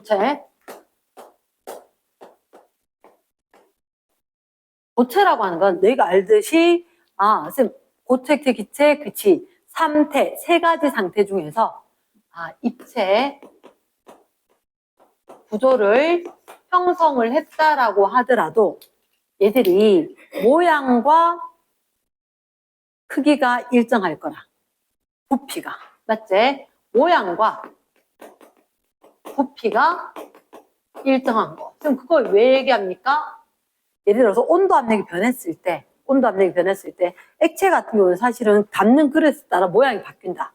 고체. 고체라고 하는 건 너희가 알듯이 선생님 고체, 액체, 기체, 그치 3태, 세 가지 상태 중에서 입체 구조를 형성을 했다라고 하더라도 얘들이 모양과 크기가 일정할 거라. 부피가. 맞지? 모양과 부피가 일정한 거. 그럼 그걸 왜 얘기합니까? 예를 들어서 온도 압력이 변했을 때 액체 같은 경우는 사실은 담는 그릇에 따라 모양이 바뀐다.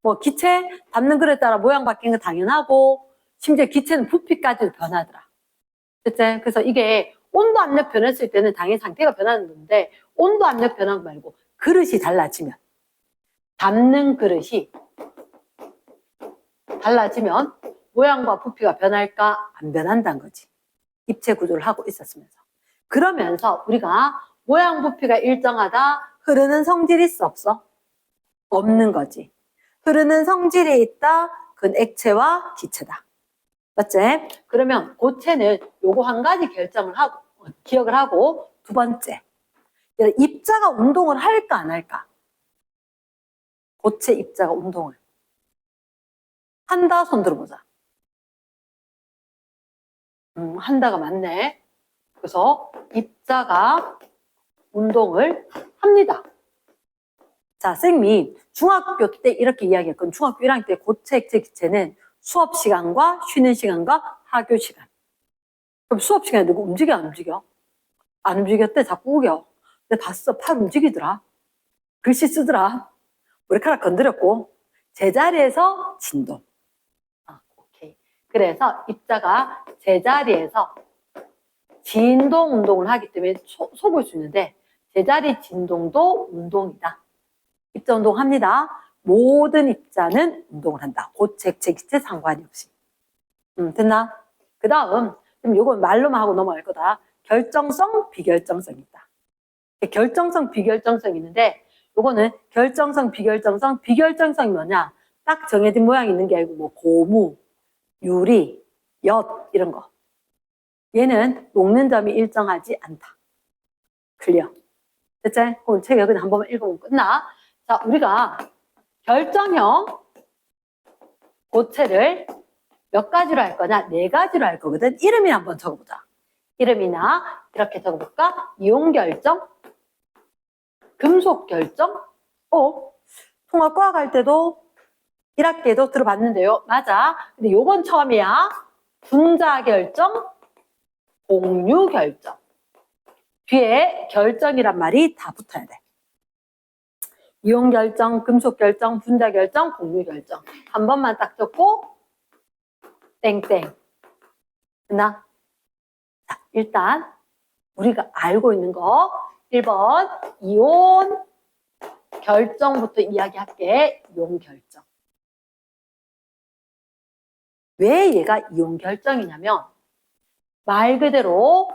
뭐 기체 담는 그릇에 따라 모양 바뀌는 건 당연하고 심지어 기체는 부피까지도 변하더라. 그치? 그래서 이게 온도 압력 변했을 때는 당연히 상태가 변하는 건데 온도 압력 변한 거 말고 그릇이 달라지면 담는 그릇이 달라지면 모양과 부피가 변할까? 안 변한다는 거지. 입체 구조를 하고 있었으면서. 그러면서 우리가 모양 부피가 일정하다. 흐르는 성질이 있어 없어? 없는 거지. 흐르는 성질이 있다. 그건 액체와 기체다. 맞지? 그러면 고체는 요거 한 가지 기억을 하고 두 번째. 입자가 운동을 할까 안 할까? 고체 입자가 운동을 한다. 손 들어보자. 한다가 맞네. 그래서 입자가 운동을 합니다. 자, 쌤이 중학교 때 이렇게 이야기했거든. 중학교 1학년 때 고체, 액체, 기체는 수업 시간과 쉬는 시간과 하교 시간. 그럼 수업 시간에 누구 움직여 안 움직여? 안 움직였대. 자꾸 우겨. 근데 봤어. 팔 움직이더라. 글씨 쓰더라. 머리카락 건드렸고 제자리에서 진동. 오케이. 그래서 입자가 제자리에서 진동 운동을 하기 때문에 속을 수 있는데 제자리 진동도 운동이다. 입자 운동합니다. 모든 입자는 운동을 한다. 고체, 액체, 기체 상관이 없이. 됐나? 그 다음 이건 말로만 하고 넘어갈 거다. 결정성, 비결정성이 있다. 결정성, 비결정성이 있는데 요거는 결정성, 비결정성이 뭐냐? 딱 정해진 모양이 있는 게 아니고 뭐 고무, 유리, 엿 이런 거. 얘는 녹는 점이 일정하지 않다. 클리어. 됐지? 그럼 책 여기 한 번만 읽어보면 끝나. 자, 우리가 결정형 고체를 몇 가지로 할 거냐? 4가지로 할 거거든. 이름이나 한번 적어보자. 이름이나 이렇게 적어볼까? 이온결정, 금속결정. 통합과학 할 때도 1학기에도 들어봤는데요. 맞아. 근데 요건 처음이야. 분자결정, 공유결정. 뒤에 결정이란 말이 다 붙어야 돼. 이온결정, 금속결정, 분자결정, 공유결정. 한 번만 딱 적고 땡땡. 됐나? 자, 일단 우리가 알고 있는 거 1번 이온 결정부터 이야기할게. 이온 결정. 왜 얘가 이온 결정이냐면 말 그대로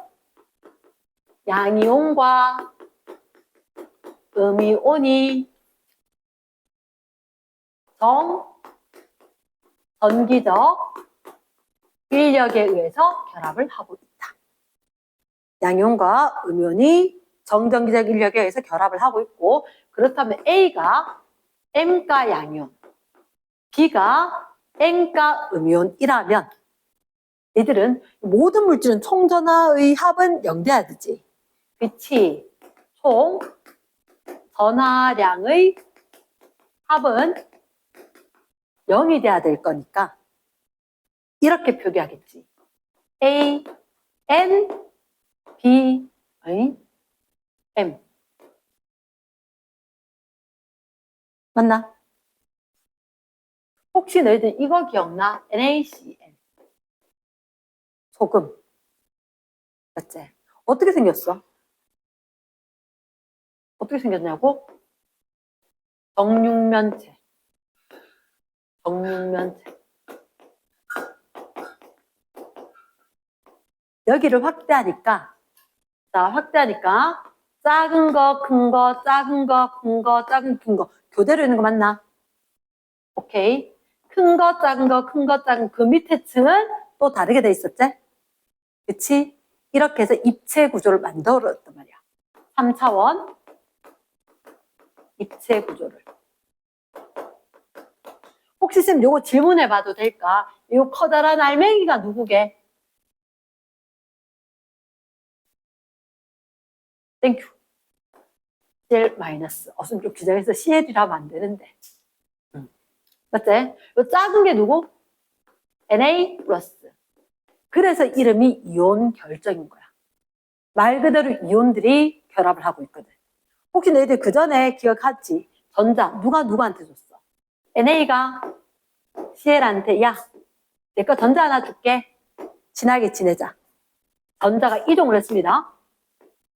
양이온과 음이온이 전기적 인력에 의해서 결합을 하고 있다. 양이온과 음이온이 정전기적 인력에 의해서 결합을 하고 있고 그렇다면 A가 M가 양이온, B가 N가 음이온이라면 얘들은 모든 물질은 총전하의 합은 0돼야 되지. 그치? 총 전하량의 합은 0이 돼야 될 거니까 이렇게 표기하겠지. A, N, B, M. 맞나? 혹시 너희들 이거 기억나? NaCN. 소금. 맞지? 어떻게 생겼어? 어떻게 생겼냐고? 정육면체. 여기를 확대하니까 작은 거, 큰 거, 작은 거, 큰 거, 작은 거 교대로 있는 거 맞나? 오케이. 큰 거, 작은 거, 큰 거, 작은 그 밑에 층은 또 다르게 돼 있었지? 그치? 이렇게 해서 입체 구조를 만들었단 말이야. 3차원 입체 구조를. 혹시 쌤 요거 질문해 봐도 될까? 이 커다란 알맹이가 누구게? 땡큐. CL 마이너스. 좀 규정해서 CL이라면 안 되는데. 맞지? 요 작은 게 누구? Na 플러스. 그래서 이름이 이온 결정인 거야. 말 그대로 이온들이 결합을 하고 있거든. 혹시 너희들 그 전에 기억하지? 전자 누가 누구한테 줬어? NA가 CL한테 야, 내 거 전자 하나 줄게. 친하게 지내자. 전자가 이동을 했습니다.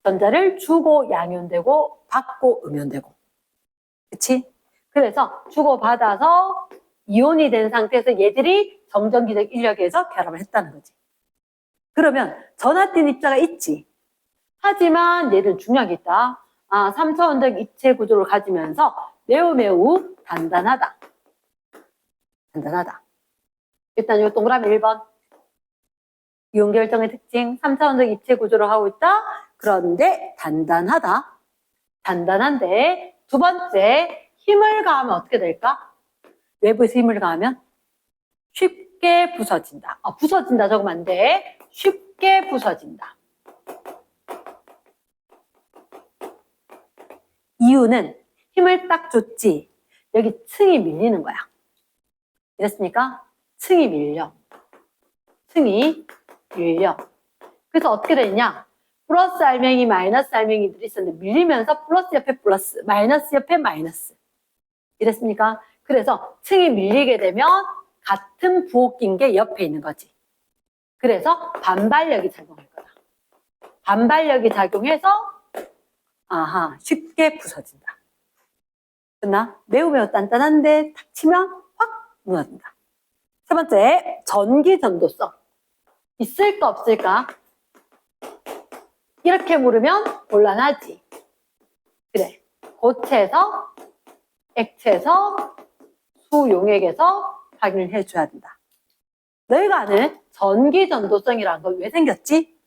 전자를 주고 양면되고 받고 음면되고. 그치? 그래서 주고받아서 이온이 된 상태에서 얘들이 정전기적 인력에서 결합을 했다는 거지. 그러면 전하된 입자가 있지. 하지만 얘는 중요한 게 있다. 3차원적 입체 구조를 가지면서 매우 단단하다. 단단하다. 일단 이 동그라미 1번. 이온 결정의 특징, 3차원적 입체 구조를 하고 있다. 그런데 단단하다. 단단한데 두 번째, 힘을 가하면 어떻게 될까? 외부에서 힘을 가하면 쉽게 부서진다. 부서진다 적으면 안 돼. 쉽게 부서진다. 이유는 힘을 딱 줬지. 여기 층이 밀리는 거야. 이랬습니까? 층이 밀려. 층이 밀려. 그래서 어떻게 되냐? 플러스 알맹이, 마이너스 알맹이들이 있었는데 밀리면서 플러스 옆에 플러스, 마이너스 옆에 마이너스. 이랬습니까? 그래서 층이 밀리게 되면 같은 부호끼인 게 옆에 있는 거지. 그래서 반발력이 작용할 거다. 반발력이 작용해서 쉽게 부서진다. 됐나? 매우 단단한데 탁 치면 확 무너진다. 세 번째, 전기 전도성. 있을까 없을까? 이렇게 물으면 곤란하지. 그래. 고체에서, 액체에서, 수용액에서 확인을 해줘야 된다. 너희가 아는 전기 전도성이라는 건 왜 생겼지?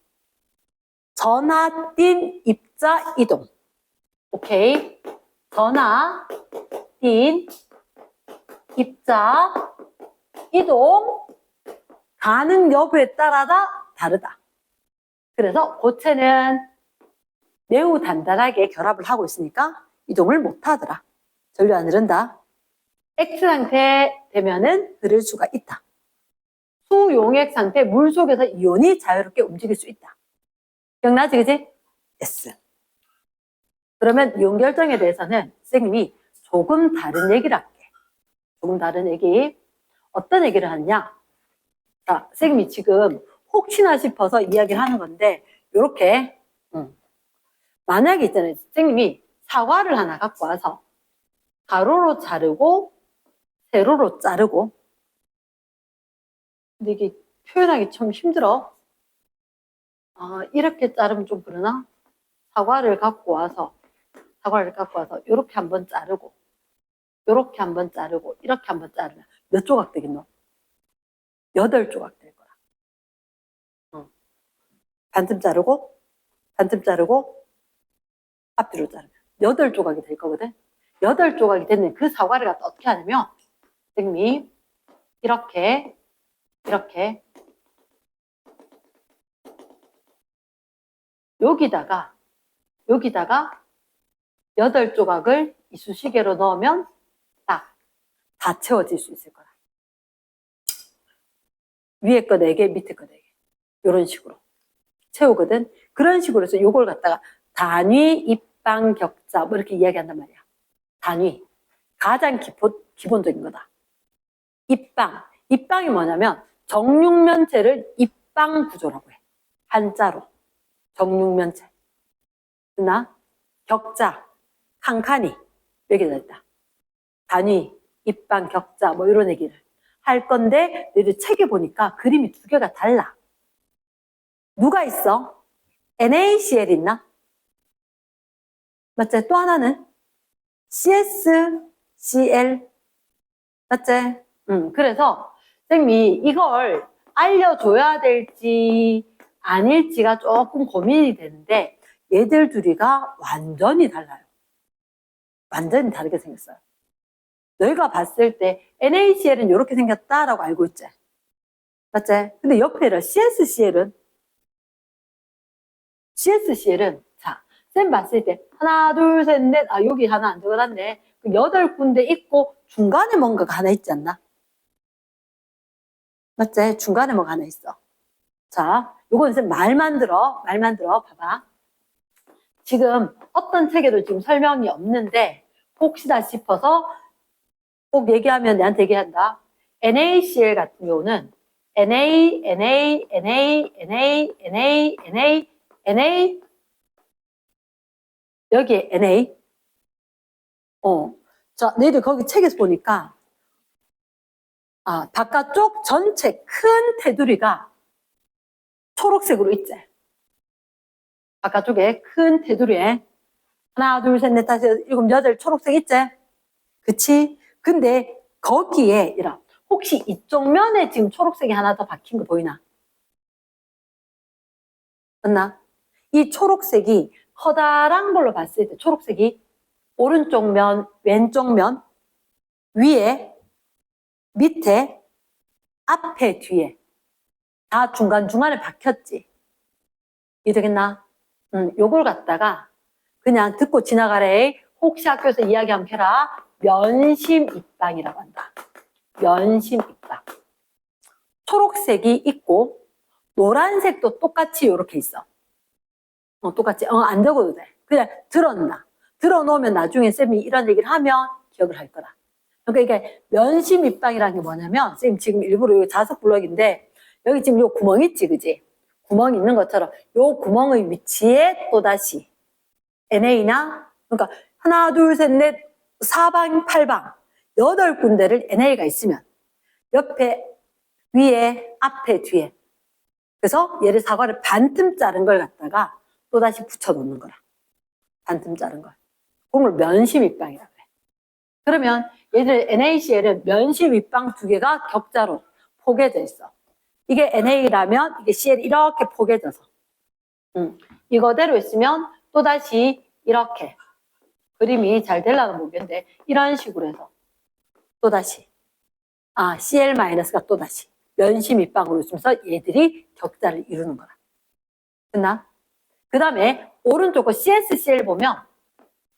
전하, 띤, 입자, 이동. 오케이. 전하, 띤, 입자, 이동, 가능 여부에 따라다 다르다. 그래서 고체는 매우 단단하게 결합을 하고 있으니까 이동을 못 하더라. 전류 안 흐른다. 액체 상태 되면은 흐를 수가 있다. 수용액 상태, 물 속에서 이온이 자유롭게 움직일 수 있다. 기억나지, 그지? yes. 그러면 이온 결정에 대해서는 선생님이 조금 다른 얘기를 할게. 조금 다른 얘기. 어떤 얘기를 하느냐? 자, 선생님이 지금 혹시나 싶어서 이야기를 하는 건데, 요렇게, 만약에 있잖아요. 선생님이 사과를 하나 갖고 와서 가로로 자르고, 세로로 자르고, 근데 이게 표현하기 참 힘들어. 이렇게 자르면 좀 그러나? 사과를 갖고 와서, 요렇게 한번 자르고, 요렇게 한번 자르고, 이렇게 한번 자르면 몇 조각 되겠노? 8조각 될 거야. 반쯤 자르고, 앞뒤로 자르면 8조각이 될 거거든? 8조각이 됐는 그 사과를 갖다 어떻게 하냐면, 선생님이 이렇게, 여기다가 8조각을 이쑤시개로 넣으면 딱 다 채워질 수 있을 거라. 위에 거 4개, 밑에 거 4개. 이런 식으로 채우거든. 그런 식으로 해서 요걸 갖다가 단위, 입방, 격자 뭐 이렇게 이야기한단 말이야. 단위. 가장 기본적인 거다. 입방이 뭐냐면 정육면체를 입방 구조라고 해. 한자로. 정육면체. 나 격자, 칸칸이 여기다 있다. 단위, 입방, 격자 뭐 이런 얘기를 할 건데 너희들 책에 보니까 그림이 2개가 달라. 누가 있어? NaCl 있나? 맞지? 또 하나는 CsCl 맞지? 그래서 선생님이 이걸 알려줘야 될지 아닐지가 조금 고민이 되는데 얘들 둘이가 완전히 달라요. 완전히 다르게 생겼어요. 너희가 봤을 때 NaCl은 이렇게 생겼다라고 알고 있지? 맞지? 근데 옆에는 CsCl은 자, 쌤 봤을 때 하나, 둘, 셋, 넷, 아 여기 하나 안 적어놨네. 8군데 있고 중간에 뭔가가 하나 있지 않나? 맞지? 중간에 뭐가 하나 있어. 자, 요건 쌤 말만 들어. 봐봐. 지금 어떤 책에도 지금 설명이 없는데 혹시나 싶어서 꼭 얘기하면 내한테 얘기한다. NaCl 같은 경우는 Na, Na, Na, Na, Na, Na, Na, 여기에 Na. 자, 너희들 거기 책에서 보니까 바깥쪽 전체 큰 테두리가 초록색으로 있지. 바깥쪽에 큰 테두리에 하나, 둘, 셋, 넷, 다섯, 일곱, 여덟 초록색 있지? 그치? 근데 거기에 혹시 이쪽 면에 지금 초록색이 하나 더 박힌 거 보이나? 맞나? 이 초록색이 커다란 걸로 봤을 때 초록색이 오른쪽 면, 왼쪽 면, 위에, 밑에, 앞에, 뒤에 다 중간중간에 박혔지. 이해되겠나? 요걸 갖다가 그냥 듣고 지나가래. 혹시 학교에서 이야기 한번 해라. 면심입방이라고 한다. 면심입방. 초록색이 있고 노란색도 똑같이 이렇게 있어. 똑같이. 안 적어도 돼. 그냥 들어놔. 들어놓으면 나중에 쌤이 이런 얘기를 하면 기억을 할 거라. 그러니까 이게 면심입방이라는 게 뭐냐면 쌤 지금 일부러 여기 자석 블럭인데 여기 지금 요 구멍 있지, 그지? 구멍이 있는 것처럼 요 구멍의 위치에 또다시 NA나 그러니까 하나, 둘, 셋, 넷, 사방, 팔방 8군데를 NA가 있으면 옆에, 위에, 앞에, 뒤에 그래서 얘를 사과를 반틈 자른 걸 갖다가 또다시 붙여놓는 거라. 반틈 자른 걸. 그걸 면심입방이라고 해. 그러면 얘들 NaCl은 면심입방 2개가 격자로 포개져 있어. 이게 NA라면 이게 Cl이 이렇게 포개져서 이거대로 있으면 또다시 이렇게 그림이 잘 되려나 모르겠는데 이런 식으로 해서 또다시 Cl-가 또다시 면심입방으로 있으면서 얘들이 격자를 이루는 거라. 됐나? 그 다음에 오른쪽 거 CsCl 보면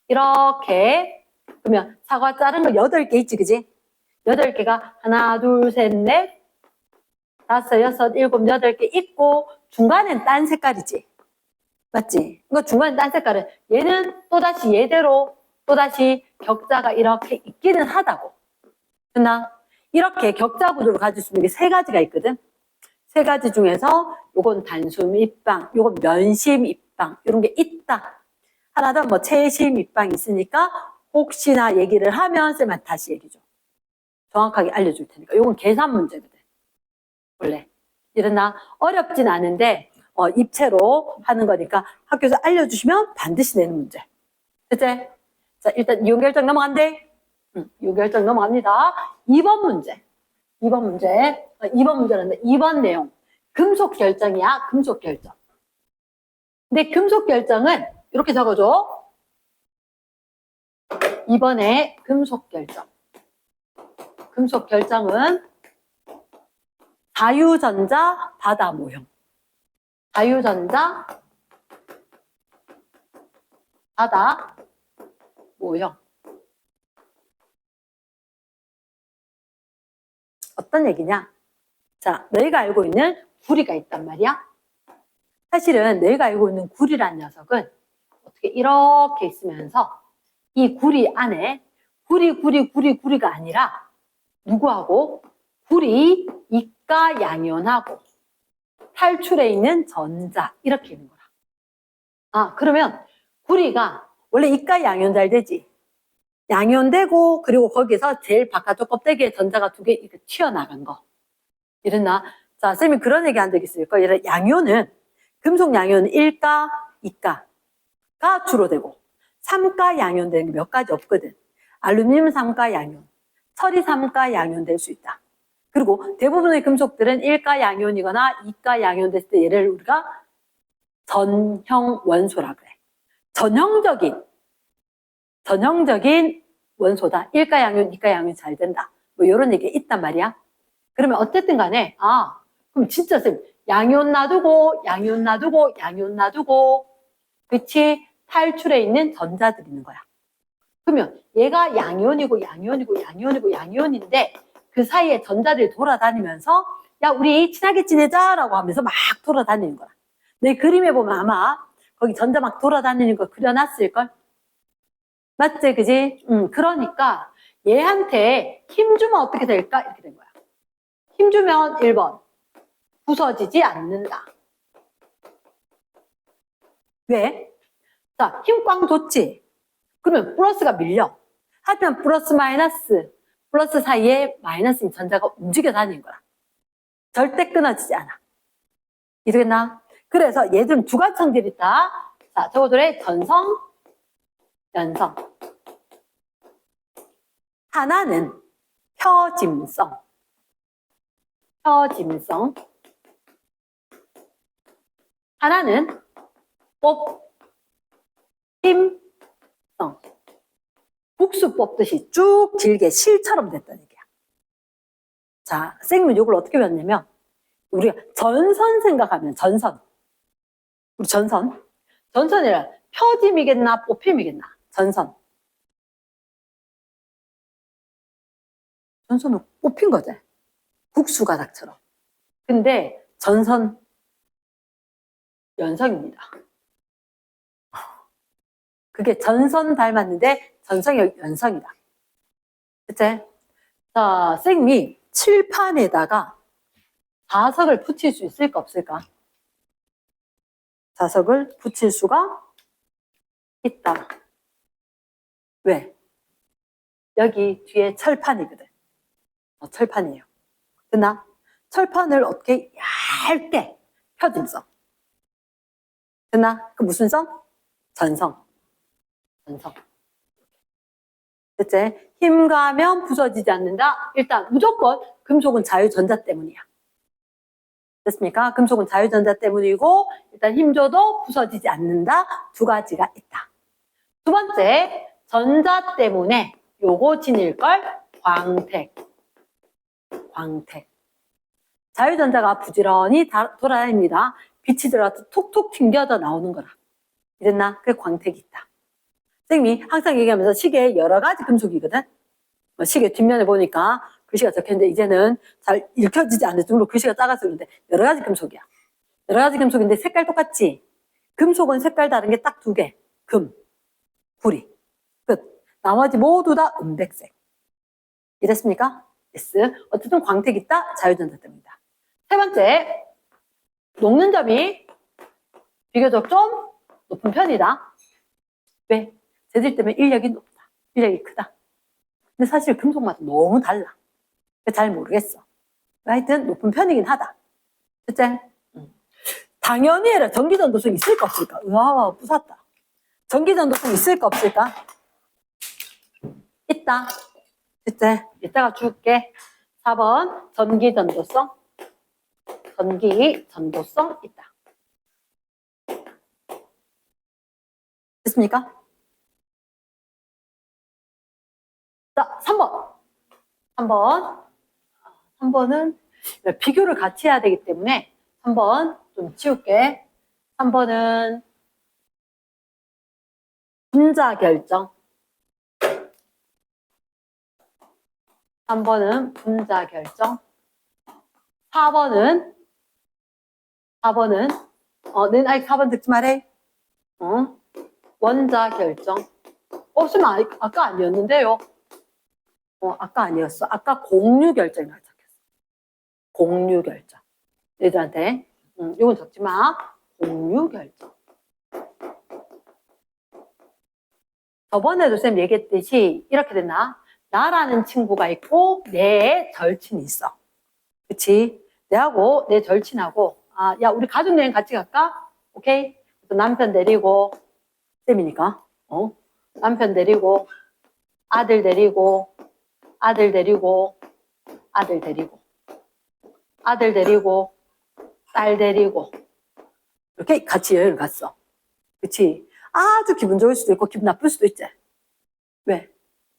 이렇게 그러면 사과 자른 거 8개 있지, 그지? 8개가 하나, 둘, 셋, 넷, 다섯, 여섯, 일곱, 8개 있고 중간엔 딴 색깔이지. 맞지? 그러니까 중간에 딴 색깔은 얘는 또다시 얘대로 또다시 격자가 이렇게 있기는 하다고. 됐나? 이렇게 격자 구조를 가질 수 있는 게 3가지가 있거든. 3가지 중에서 요건 단숨 입방, 요건 면심 입방 이런 게 있다. 하나 더 뭐 채심 입방이 있으니까 혹시나 얘기를 하면 쌤한테 다시 얘기해 줘. 정확하게 알려줄 테니까. 요건 계산 문제거든. 원래. 이러나 어렵진 않은데 입체로 하는 거니까 학교에서 알려주시면 반드시 내는 문제. 됐지? 자, 일단 이용결정 넘어간대. 이용결정 넘어갑니다. 2번 문제. 2번 문제라는데 2번 내용. 금속 결정이야. 금속 결정. 근데 금속 결정은 이렇게 적어줘. 2번에 금속 결정. 금속 결정은 자유전자 바다 모형. 자유전자 바다 모형. 어떤 얘기냐? 자, 너희가 알고 있는 구리가 있단 말이야. 사실은 너희가 알고 있는 구리란 녀석은 어떻게 이렇게 있으면서 이 구리 안에 구리가 아니라 누구하고? 구리 이가 양이온하고 탈출해 있는 전자 이렇게 있는 거라. 그러면 구리가 원래 이가 양이온 잘 되지. 양이온 되고 그리고 거기서 제일 바깥쪽 껍데기에 전자가 2개 이렇게 튀어나간 거. 이랬나? 자, 쌤이 그런 얘기 한 적 있을 거예요. 이런 양이온은 금속 양이온은 1가, 2가가 주로 되고 3가 양이온 되는 게 몇 가지 없거든. 알루미늄 3가 양이온, 철이 3가 양이온 될 수 있다. 그리고 대부분의 금속들은 1가 양이온이거나 2가 양이온 됐을 때 얘를 우리가 전형 원소라 그래. 전형적인 원소다. 1가 양이온, 2가 양이온 잘 된다. 뭐 이런 얘기가 있단 말이야. 그러면 어쨌든 간에 그럼 진짜 쌤 양이온 놔두고 양이온 놔두고 양이온 놔두고 그치? 탈출해 있는 전자들이 있는 거야. 그러면 얘가 양이온이고 양이온이고 양이온이고 양이온인데 그 사이에 전자들이 돌아다니면서 야 우리 친하게 지내자라고 하면서 막 돌아다니는 거야. 내 그림에 보면 아마 거기 전자 막 돌아다니는 거 그려놨을걸? 맞지 그지? 그러니까 얘한테 힘 주면 어떻게 될까? 이렇게 된 거야. 힘 주면 1번 부서지지 않는다. 왜? 자, 힘 꽝 줬지? 그러면 플러스가 밀려. 하지만 플러스 사이에 마이너스인 전자가 움직여 다니는 거야. 절대 끊어지지 않아. 이해되겠나? 그래서 얘들은 두 가지 성질이 있다. 자, 저거들의 전성, 연성. 하나는 표짐성. 하나는 뽑힘성. 국수 뽑듯이 쭉 길게 실처럼 됐다는 얘기야. 자, 선생님은 이걸 어떻게 배웠냐면 우리가 전선 생각하면 전선. 우리 전선이라 표짐이겠나 뽑힘이겠나? 전선은 뽑힌 거지. 국수 가닥처럼. 근데 전선 연성입니다. 그게 전선 닮았는데 전성이 연성이다. 그치? 자, 쌤이 칠판에다가 자석을 붙일 수 있을까 없을까? 자석을 붙일 수가 있다. 왜? 여기 뒤에 철판이거든. 철판이에요. 됐나? 철판을 어떻게 얇게 표짐성. 됐나? 그 무슨 성? 전성. 됐지? 힘 가면 부서지지 않는다. 일단 무조건 금속은 자유전자 때문이야. 됐습니까? 금속은 자유전자 때문이고 일단 힘 줘도 부서지지 않는다. 두 가지가 있다. 두 번째, 전자 때문에 요거 지닐걸? 광택. 자유전자가 부지런히 돌아다닙니다. 빛이 들어가서 톡톡 튕겨져 나오는 거라. 이랬나? 그게 광택이 있다. 선생님이 항상 얘기하면서 시계에 여러 가지 금속이거든? 시계 뒷면에 보니까 글씨가 적혀있는데 이제는 잘 읽혀지지 않을 정도로 글씨가 작아서 그런데 여러 가지 금속이야. 여러 가지 금속인데 색깔 똑같지? 금속은 색깔 다른 게 딱 두 개. 금, 구리. 끝. 나머지 모두 다 은백색. 이랬습니까? yes. 어쨌든 광택이 있다. 자유전자 때문이다. 세 번째, 녹는 점이 비교적 좀 높은 편이다. 왜? 재질 때문에 인력이 높다. 인력이 크다. 근데 사실 금속마다 너무 달라. 잘 모르겠어. 하여튼 높은 편이긴 하다. 그치? 당연히 해라. 전기전도성 있을까 없을까? 우와, 부쉈다. 전기전도성 있을까 없을까? 있다. 그치? 이따가 줄게. 4번 전기전도성 있다. 됐습니까? 자, 3번은 비교를 같이 해야 되기 때문에 3번 좀 치울게. 3번은 분자 결정. 3번은 분자 결정. 4번은 는 아직 4번 듣지 말해. 원자 결정. 쌤 아까 아니었는데요. 아까 아니었어. 아까 공유 결정이라고 적혔어. 공유 결정. 얘들한테 이건 적지 마. 공유 결정. 저번에도 쌤 얘기했듯이 이렇게 됐나? 나라는 친구가 있고 내 절친이 있어. 그치? 내하고 내 절친하고 야 우리 가족여행 같이 갈까? 오케이? 남편 데리고 쌤이니까 남편 데리고 아들 데리고 아들 데리고 딸 데리고 이렇게 같이 여행을 갔어. 그치? 아주 기분 좋을 수도 있고 기분 나쁠 수도 있지. 왜?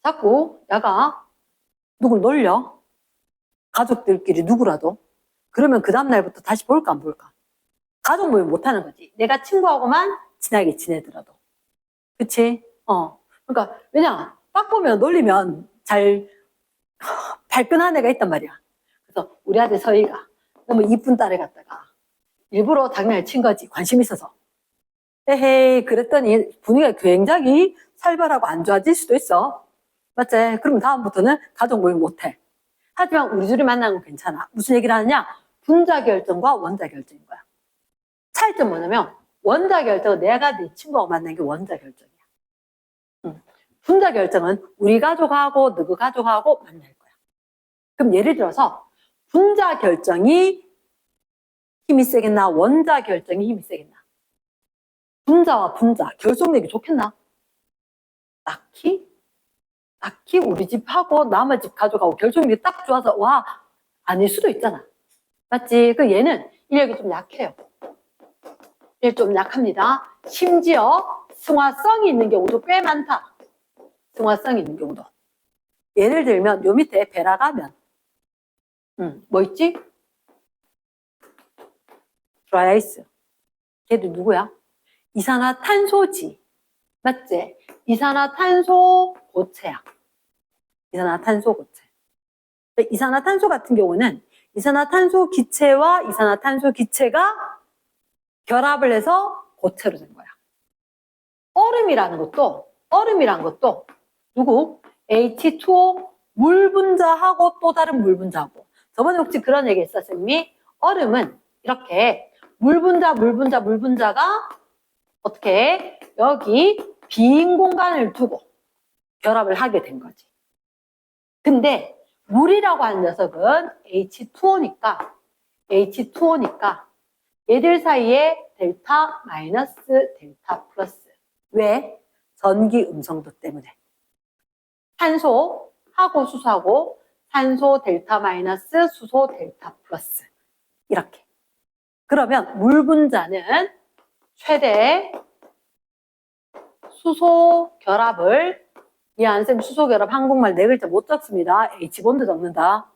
자꾸 야가 누굴 놀려? 가족들끼리 누구라도. 그러면 그 다음날부터 다시 볼까 안 볼까? 가족 모임 못하는 거지. 내가 친구하고만 친하게 지내더라도. 그치? 그러니까 왜냐? 딱 보면 놀리면 잘 발끈한 애가 있단 말이야. 그래서 우리 아들 서희가 너무 이쁜 딸을 갖다가 일부러 장난을 친 거지. 관심 있어서. 에헤이 그랬더니 분위기가 굉장히 살벌하고 안 좋아질 수도 있어. 맞지? 그럼 다음부터는 가족 모임 못해. 하지만 우리 둘이 만나는 건 괜찮아. 무슨 얘기를 하느냐? 분자 결정과 원자 결정인 거야. 차이점 뭐냐면 원자 결정은 내가 네 친구하고 만난 게 원자 결정이야. 분자 결정은 우리 가족하고 너그 가족하고 만날 거야. 그럼 예를 들어서 분자 결정이 힘이 세겠나? 원자 결정이 힘이 세겠나? 분자와 분자 결속력이 좋겠나? 딱히 우리 집하고 나머지 집 가족하고 결속력이 딱 좋아서 와 아닐 수도 있잖아. 맞지? 그 얘는 인력이 좀 약해요. 얘 좀 약합니다. 심지어 승화성이 있는 경우도 꽤 많다. 승화성이 있는 경우도. 예를 들면 요 밑에 베라가면 뭐 있지? 드라이아이스. 걔도 누구야? 이산화탄소지. 맞지? 이산화탄소 고체야. 이산화탄소 고체. 이산화탄소 같은 경우는 이산화탄소 기체와 이산화탄소 기체가 결합을 해서 고체로 된 거야. 얼음이란 것도 누구? H2O 물 분자하고 또 다른 물 분자하고. 저번에 혹시 그런 얘기 했어, 쌤이? 얼음은 이렇게 물 분자가 어떻게 여기 빈 공간을 두고 결합을 하게 된 거지. 근데 물이라고 하는 녀석은 H2O니까 얘들 사이에 델타 마이너스 델타 플러스. 왜? 전기 음성도 때문에. 탄소하고 수소하고 산소 델타 마이너스 수소 델타 플러스. 이렇게. 그러면 물 분자는 최대 수소 결합을 쌤 수소 결합 한국말 4글자 못 적습니다. H본드 적는다.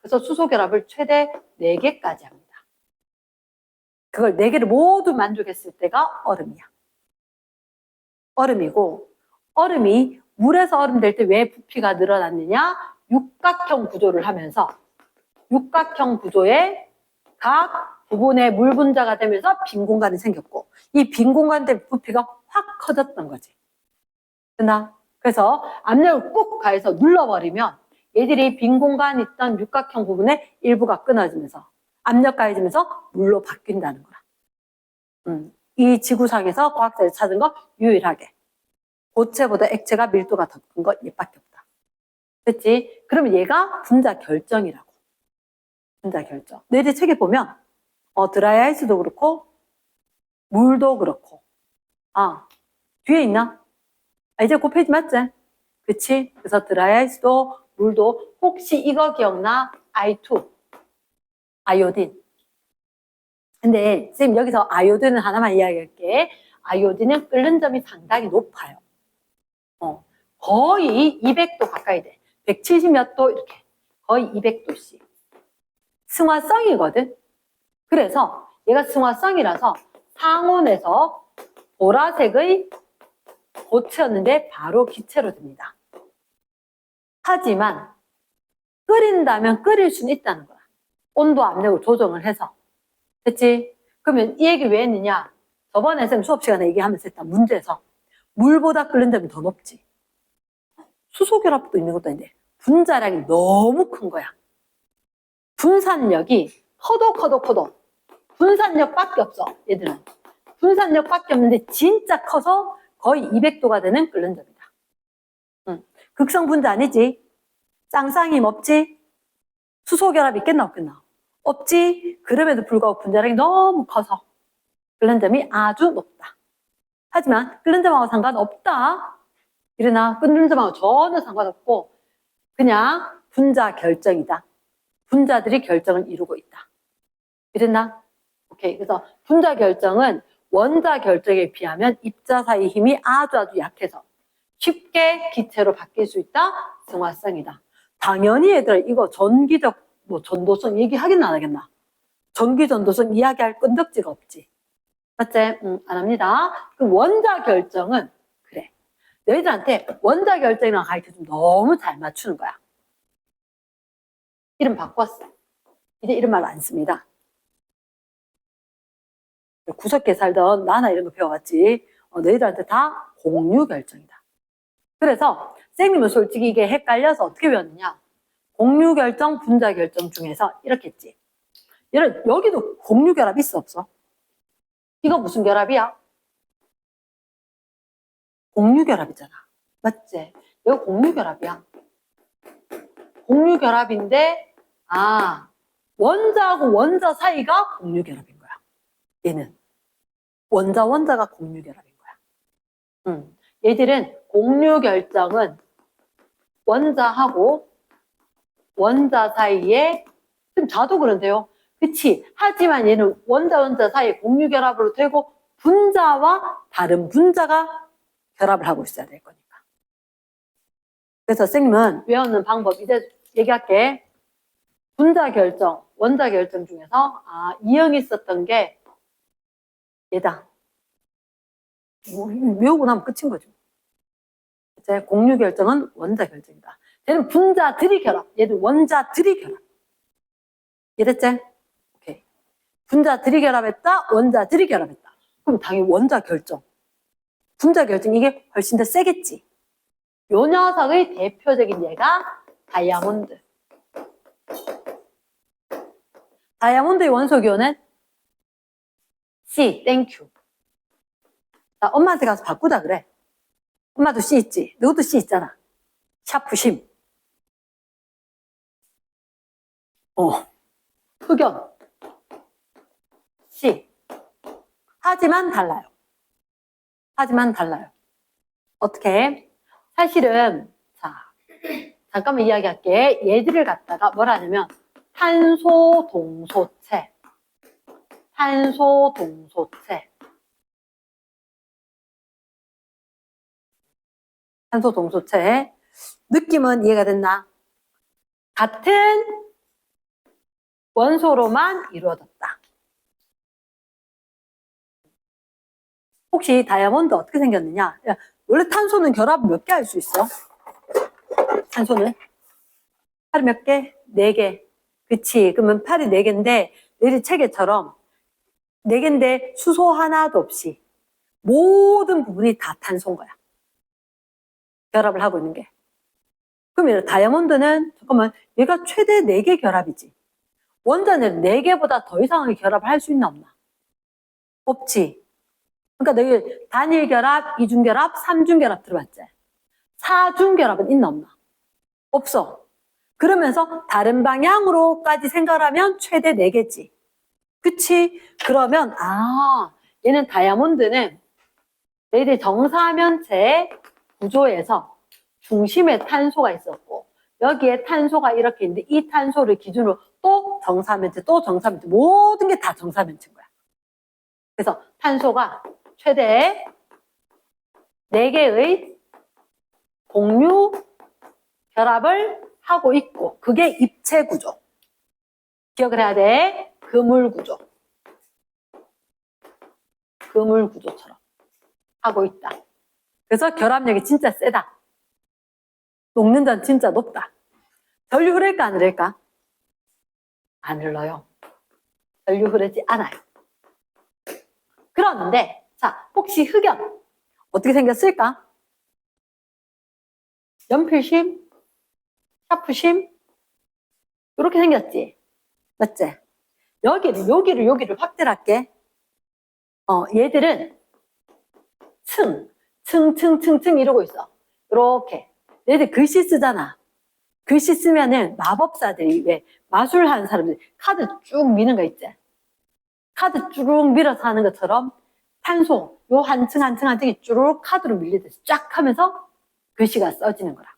그래서 수소 결합을 최대 4개까지 합니다. 그걸 4개를 모두 만족했을 때가 얼음이야. 얼음이고 얼음이 물에서 얼음 될 때 왜 부피가 늘어났느냐? 육각형 구조를 하면서 육각형 구조의 각 부분의 물 분자가 되면서 빈 공간이 생겼고 이 빈 공간 때문에 부피가 확 커졌던 거지. 됐나? 그래서 압력을 꾹 가해서 눌러버리면 얘들이 빈 공간이 있던 육각형 부분의 일부가 끊어지면서 압력 가해지면서 물로 바뀐다는 거야. 이 지구상에서 과학자들이 찾은 거 유일하게 고체보다 액체가 밀도가 더 큰 거 얘밖에 없다. 됐지? 그러면 얘가 분자 결정이라고. 분자 결정. 너희들 책에 보면 드라이아이스도 그렇고 물도 그렇고 뒤에 있나? 이제 그 페이지 맞지? 그치? 그래서 드라이아이스도 물도 혹시 이거 기억나? I2 아이오딘. 근데 쌤 여기서 아이오딘은 하나만 이야기할게. 아이오딘은 끓는 점이 상당히 높아요. 거의 200도 가까이 돼. 170몇 도 이렇게 거의 200도씩. 승화성이거든. 그래서 얘가 승화성이라서 상온에서 보라색의 고체였는데 바로 기체로 됩니다. 하지만 끓인다면 끓일 수는 있다는 거야. 온도 압력을 조정을 해서. 됐지? 그러면 이 얘기 왜 했느냐? 저번에 쌤 수업 시간에 얘기하면서 했던 문제에서 물보다 끓는 점이 더 높지. 수소 결합도 있는 것도 아닌데 분자량이 너무 큰 거야. 분산력이 커도 분산력밖에 없어. 얘들은 분산력밖에 없는데 진짜 커서 거의 200도가 되는 끓는 점이다. 극성 분자 아니지? 쌍쌍임 없지? 수소 결합 있겠나 없겠나? 없지? 그럼에도 불구하고 분자량이 너무 커서 끓는 점이 아주 높다. 하지만 끓는 점하고 상관없다. 이러나 끓는 점하고 전혀 상관없고 그냥 분자 결정이다. 분자들이 결정을 이루고 있다. 이랬나? 오케이. 그래서 분자 결정은 원자 결정에 비하면 입자 사이 힘이 아주 약해서 쉽게 기체로 바뀔 수 있다. 승화성이다. 당연히 얘들아 이거 전기적 뭐 전도성 얘기하긴 안 하겠나? 전기 전도성 이야기할 끈덕지가 없지. 맞지? 안 합니다. 그럼 원자 결정은 그래. 너희들한테 원자 결정이랑 가르쳐주면 너무 잘 맞추는 거야. 이름 바꿨어. 이제 이런 말 안 씁니다. 구석에 살던 나나 이런 거 배워왔지. 너희들한테 다 공유 결정이다. 그래서 쌤님은 솔직히 이게 헷갈려서 어떻게 배웠느냐. 공유 결정, 분자 결정 중에서 이렇게 했지. 여기도 공유 결합 있어 없어? 이거 무슨 결합이야? 공유 결합이잖아. 맞지? 이거 공유 결합이야. 공유 결합인데 원자하고 원자 사이가 공유 결합인 거야. 얘는 원자가 공유 결합인 거야. 얘들은 공유 결정은 원자하고 원자 사이에 좀 자도 그런데요. 그치? 하지만 얘는 원자 사이에 공유 결합으로 되고 분자와 다른 분자가 결합을 하고 있어야 될 거니까. 그래서 쌤은 외우는 방법 이제 얘기할게. 분자 결정, 원자 결정 중에서 이형이 썼던 게 얘다. 외우고 나면 끝인 거죠. 이제 공유 결정은 원자 결정이다. 얘는 분자들이 결합, 얘는 원자들이 결합. 이해됐지? 오케이. 분자들이 결합했다, 원자들이 결합했다. 그럼 당연히 원자 결정. 분자 결정 이게 훨씬 더 세겠지. 요 녀석의 대표적인 예가 다이아몬드. 다이아몬드의 원소 기호는 C, 땡큐. 자, 엄마한테 가서 바꾸자 그래. 엄마도 C 있지. 너도 C 있잖아. 샤프심. 흑연. C. 하지만 달라요. 어떻게? 사실은 자, 잠깐만 이야기할게. 얘들을 갖다가 뭐라 하냐면 탄소 동소체. 느낌은 이해가 됐나? 같은 원소로만 이루어졌다. 혹시 다이아몬드 어떻게 생겼느냐? 원래 탄소는 결합 몇 개 할 수 있어? 탄소는? 팔이 몇 개? 4개. 그치. 그러면 팔이 4개인데, 내리 체계처럼 4개인데 수소 하나도 없이 모든 부분이 다 탄소인 거야. 결합을 하고 있는 게. 그러면 다이아몬드는, 잠깐만, 얘가 최대 4개 결합이지. 원자는 4개보다 더 이상의 결합을 할 수 있나 없나? 없지. 그러니까 너희 단일 결합, 이중 결합, 삼중 결합 들어봤지? 사중 결합은 있나 없나? 없어. 그러면서 다른 방향으로까지 생각하면 최대 4개지. 그치? 그러면 얘는 다이아몬드는 너희들 정사면체 구조에서 중심에 탄소가 있었고 여기에 탄소가 이렇게 있는데 이 탄소를 기준으로 또 정사면체 모든 게 다 정사면체인 거야. 그래서 탄소가 최대 4개의 공유 결합을 하고 있고 그게 입체 구조. 기억을 해야 돼. 그물 구조처럼 하고 있다. 그래서 결합력이 진짜 세다. 녹는자는 진짜 높다. 전류 흐를까 안 흐를까? 안 흘러요. 전류 흐르지 않아요. 그런데 자 혹시 흑연 어떻게 생겼을까? 연필심? 샤프심? 이렇게 생겼지? 맞지? 여기를 확대를 할게. 얘들은 층 이러고 있어. 이렇게. 얘들 글씨 쓰잖아. 글씨 쓰면은 마법사들이 왜 마술하는 사람들 카드 쭉 미는 거 있지? 카드 쭉 밀어서 하는 것처럼 탄소 요 한 층이 쭉 카드로 밀리듯이 쫙 하면서 글씨가 써지는 거라.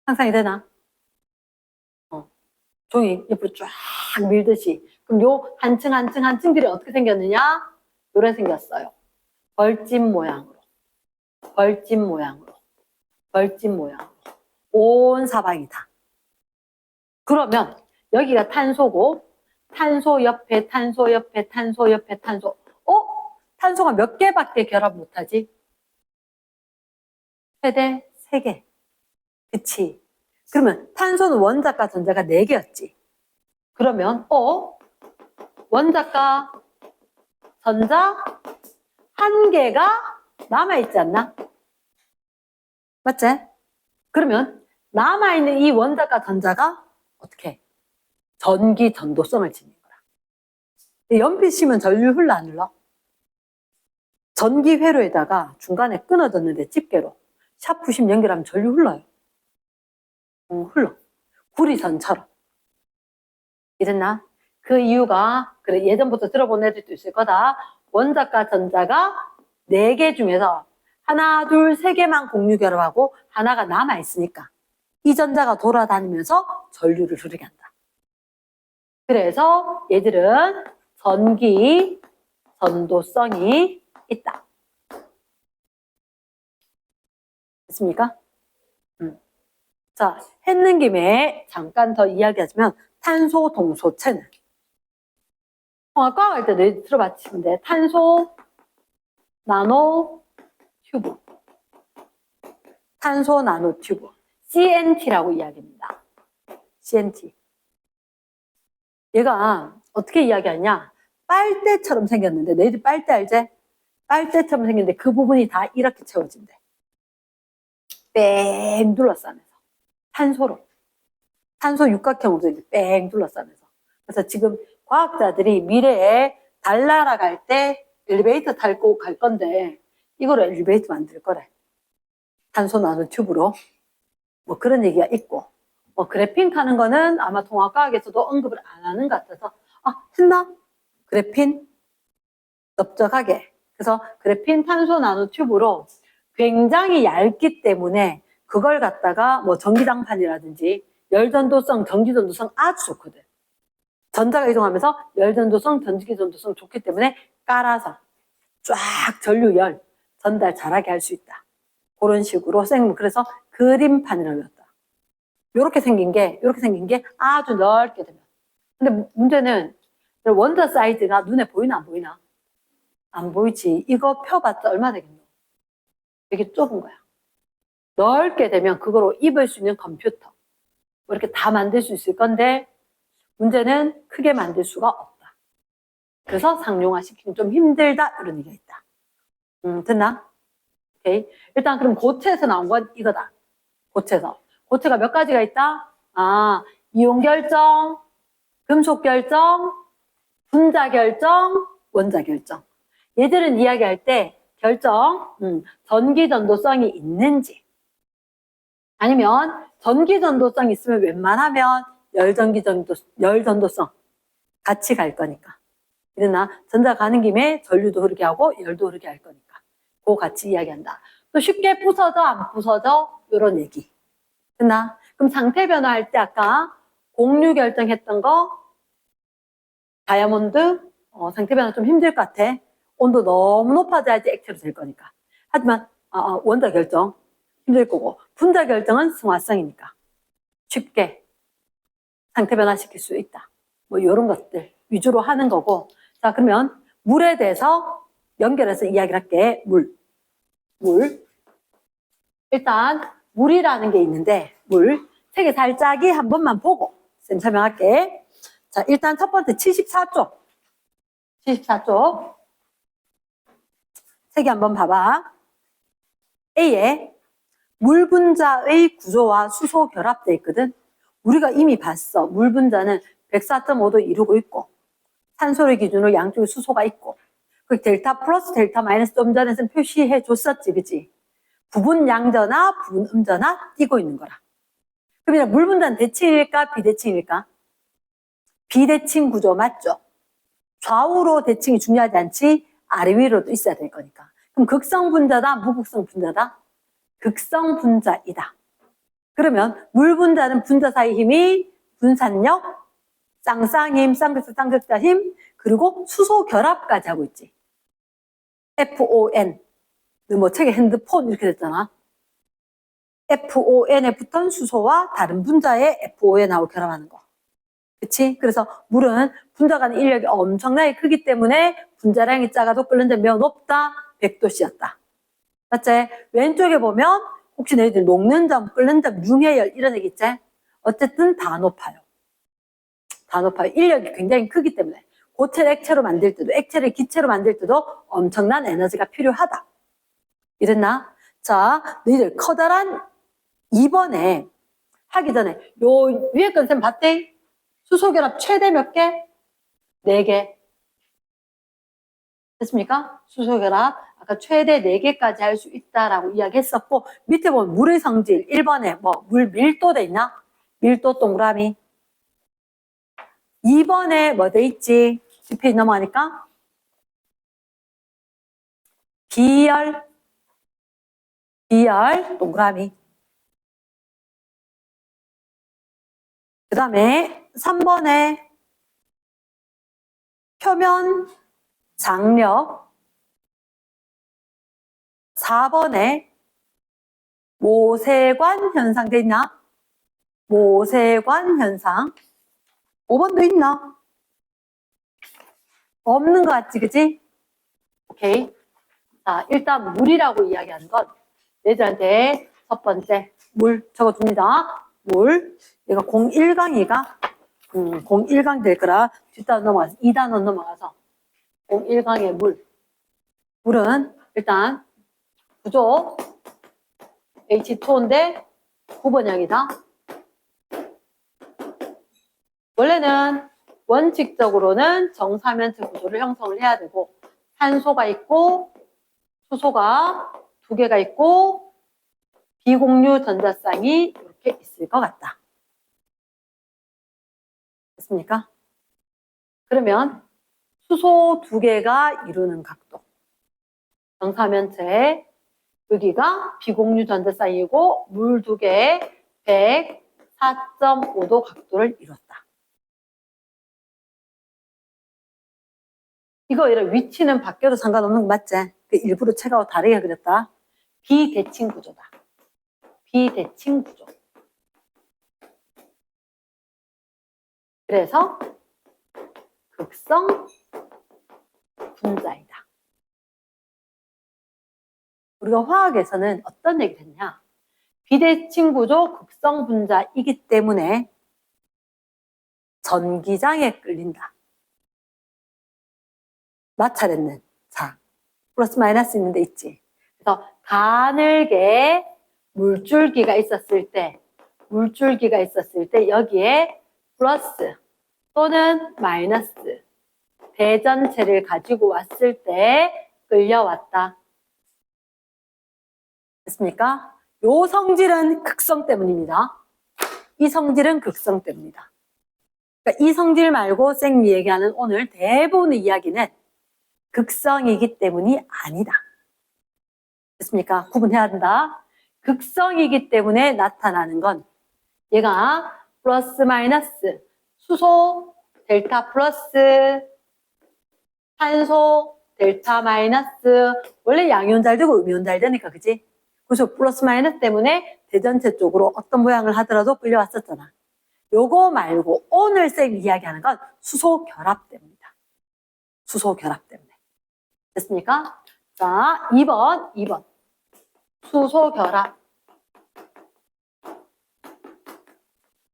상상이 되나? 종이 옆으로 쫙 밀듯이. 그럼 요 한 층 한 층 한 층들이 어떻게 생겼느냐? 요래 생겼어요. 벌집 모양으로. 벌집 모양으로. 벌집 모양으로. 온 사방이 다. 그러면 여기가 탄소고 탄소 옆에 탄소 옆에 탄소 옆에 탄소. 탄소가 몇 개밖에 결합 못하지? 최대 3개. 그치? 그러면 탄소는 원자과 전자가 4개였지. 그러면 원자과 전자 1개가 남아있지 않나? 맞지? 그러면 남아있는 이 원자과 전자가 어떻게? 전기 전도성을 지닌 거야. 연필 면 전류 흘러 안 흘러? 전기 회로에다가 중간에 끊어졌는데 집게로 샤프심 연결하면 전류 흘러요. 흘러. 구리선처럼. 이랬나? 그 이유가 그래 예전부터 들어본 애들도 있을 거다. 원자과 전자가 4개 중에서 하나, 둘, 3개만 공유결합하고 하나가 남아있으니까 이 전자가 돌아다니면서 전류를 흐르게 한다. 그래서 얘들은 전기 전도성이 있다. 됐습니까? 자, 했는 김에 잠깐 더 이야기하자면 탄소 동소체는 과학 할 때 너희 들어봤으면 돼. 탄소 나노 튜브. 탄소 나노 튜브. CNT라고 이야기합니다. CNT. 얘가 어떻게 이야기하냐? 빨대처럼 생겼는데 너희들 빨대 알지? 빨대처럼 생겼는데 그 부분이 다 이렇게 채워진대. 뺑 둘러싸면서. 탄소로. 탄소 육각형으로 이제 뺑 둘러싸면서. 그래서 지금 과학자들이 미래에 달 날아갈 때 엘리베이터 타고 갈 건데 이거로 엘리베이터 만들 거래. 탄소 나노 튜브로. 뭐 그런 얘기가 있고. 뭐 그래핀 타는 거는 아마 통합과학에서도 언급을 안 하는 것 같아서 했나? 그래핀 넓적하게. 그래서 그래핀 탄소 나노 튜브로 굉장히 얇기 때문에 그걸 갖다가 뭐 전기장판이라든지 열전도성, 전기전도성 아주 좋거든. 전자가 이동하면서 열전도성, 전기전도성 좋기 때문에 깔아서 쫙 전류열 전달 잘하게 할 수 있다. 그런 식으로 선생님은 그래서 그림판이라고 했다. 이렇게 생긴 게 아주 넓게 되면. 근데 문제는 원자 사이즈가 눈에 보이나 안 보이나? 안 보이지. 이거 펴봤자 얼마 되겠노? 되게 좁은 거야. 넓게 되면 그거로 입을 수 있는 컴퓨터 뭐 이렇게 다 만들 수 있을 건데 문제는 크게 만들 수가 없다. 그래서 상용화시키기 좀 힘들다 이런 얘기가 있다. 됐나? 오케이. 일단 그럼 고체에서 나온 건 이거다. 고체가 몇 가지가 있다? 이온 결정, 금속 결정, 분자 결정, 원자 결정. 얘들은 이야기할 때 결정, 전기 전도성이 있는지 아니면 전기 전도성 있으면 웬만하면 열전도성 같이 갈 거니까. 이러나 전자 가는 김에 전류도 흐르게 하고 열도 흐르게 할 거니까. 그거 같이 이야기한다. 또 쉽게 부서져 안 부서져? 이런 얘기. 됐나? 그럼 상태 변화할 때 아까 공유 결정했던 거 다이아몬드 상태 변화 좀 힘들 것 같아. 온도 너무 높아져야지 액체로 될 거니까. 하지만 원자 결정 힘들 거고 분자 결정은 승화성이니까 쉽게 상태 변화시킬 수 있다. 뭐 이런 것들 위주로 하는 거고. 자, 그러면 물에 대해서 연결해서 이야기를 할게. 물. 일단 물이라는 게 있는데 책 살짝이 한 번만 보고 쌤 설명할게. 자, 일단 첫 번째 74쪽 책이 한번 봐봐. A에 물 분자의 구조와 수소 결합되어 있거든. 우리가 이미 봤어. 물 분자는 104.5도 이루고 있고 산소를 기준으로 양쪽에 수소가 있고 그 델타 플러스 델타 마이너스 좀 전에 표시해 줬었지, 그치? 부분 양전화, 부분 음전화 띄고 있는 거라. 그러면 물 분자는 대칭일까 비대칭일까? 비대칭 구조 맞죠? 좌우로 대칭이 중요하지 않지 아래 위로도 있어야 될 거니까. 그럼 극성 분자다, 무극성 분자다? 극성 분자이다. 그러면 물 분자는 분자 사이 힘이 분산력 쌍쌍힘, 쌍극자, 쌍극자 힘, 그리고 수소 결합까지 하고 있지. FON. 뭐 책에 핸드폰 이렇게 됐잖아. FON에 붙은 수소와 다른 분자의 FON하고 결합하는 거. 그치? 그래서 물은 분자 간 인력이 엄청나게 크기 때문에 분자량이 작아도 끓는 데 매우 높다. 100도씨였다. 맞지? 왼쪽에 보면 혹시 너희들 녹는 점, 끓는 점, 융해열 이런 얘기 있지? 어쨌든 다 높아요. 다 높아요. 인력이 굉장히 크기 때문에. 고체를 액체로 만들 때도, 액체를 기체로 만들 때도 엄청난 에너지가 필요하다. 이랬나? 자, 너희들 커다란 2번에 하기 전에 요 위에 건 쌤 봤대? 수소결합 최대 몇 개? 4개. 됐습니까? 수소결합 아까 최대 4개까지 할 수 있다라고 이야기했었고 밑에 보면 물의 성질 1번에 뭐 물 밀도 돼 있나? 밀도 동그라미. 2번에 뭐 돼 있지? 뒷페이지 넘어가니까 비열 동그라미. 그 다음에 3번에 표면 장력. 4번에 모세관 현상 돼 있나? 모세관 현상. 5번도 있나? 없는 것 같지, 그치? 오케이. 자, 일단 물이라고 이야기하는 건 얘들한테 첫 번째 물 적어줍니다. 물. 얘가 01강이가 01강 될 거라 뒷단원 넘어가서 2단원 넘어가서 01강의 물. 물은 일단 구조 H2O인데 9번형이다. 원래는 원칙적으로는 정사면체 구조를 형성을 해야 되고 산소가 있고 수소가 2개가 있고 비공유 전자쌍이 이렇게 있을 것 같다. 됐습니까? 그러면 수소 2개가 이루는 각도. 정사면체 여기가 비공유 전자쌍이고 물 2개에 104.5도 각도를 이뤘다. 이거 이런 위치는 바뀌어도 상관없는 거 맞지? 일부러 책하고 다르게 그렸다. 비대칭 구조다. 비대칭 구조. 그래서 극성 분자이다. 우리가 화학에서는 어떤 얘기를 했냐? 비대칭 구조 극성 분자이기 때문에 전기장에 끌린다. 마찰했는. 자, 플러스 마이너스 있는데 있지. 그래서 가늘게 물줄기가 있었을 때 여기에 플러스 또는 마이너스 대전체를 가지고 왔을 때 끌려왔다. 됐습니까? 요 성질은 극성 때문입니다. 이 성질은 극성 때문이다. 그러니까 이 성질 말고 쌤이 얘기하는 오늘 대부분의 이야기는 극성이기 때문이 아니다. 됐습니까? 구분해야 된다. 극성이기 때문에 나타나는 건 얘가 플러스 마이너스 수소 델타 플러스 산소 델타 마이너스 원래 양이온 잘 되고 음이온 잘 되니까 그지? 그래서 플러스 마이너스 때문에 대전체 쪽으로 어떤 모양을 하더라도 끌려왔었잖아. 요거 말고 오늘 쌤이 이야기하는 건 수소 결합 때문이다. 수소 결합 때문에. 됐습니까? 자, 2번. 수소 결합.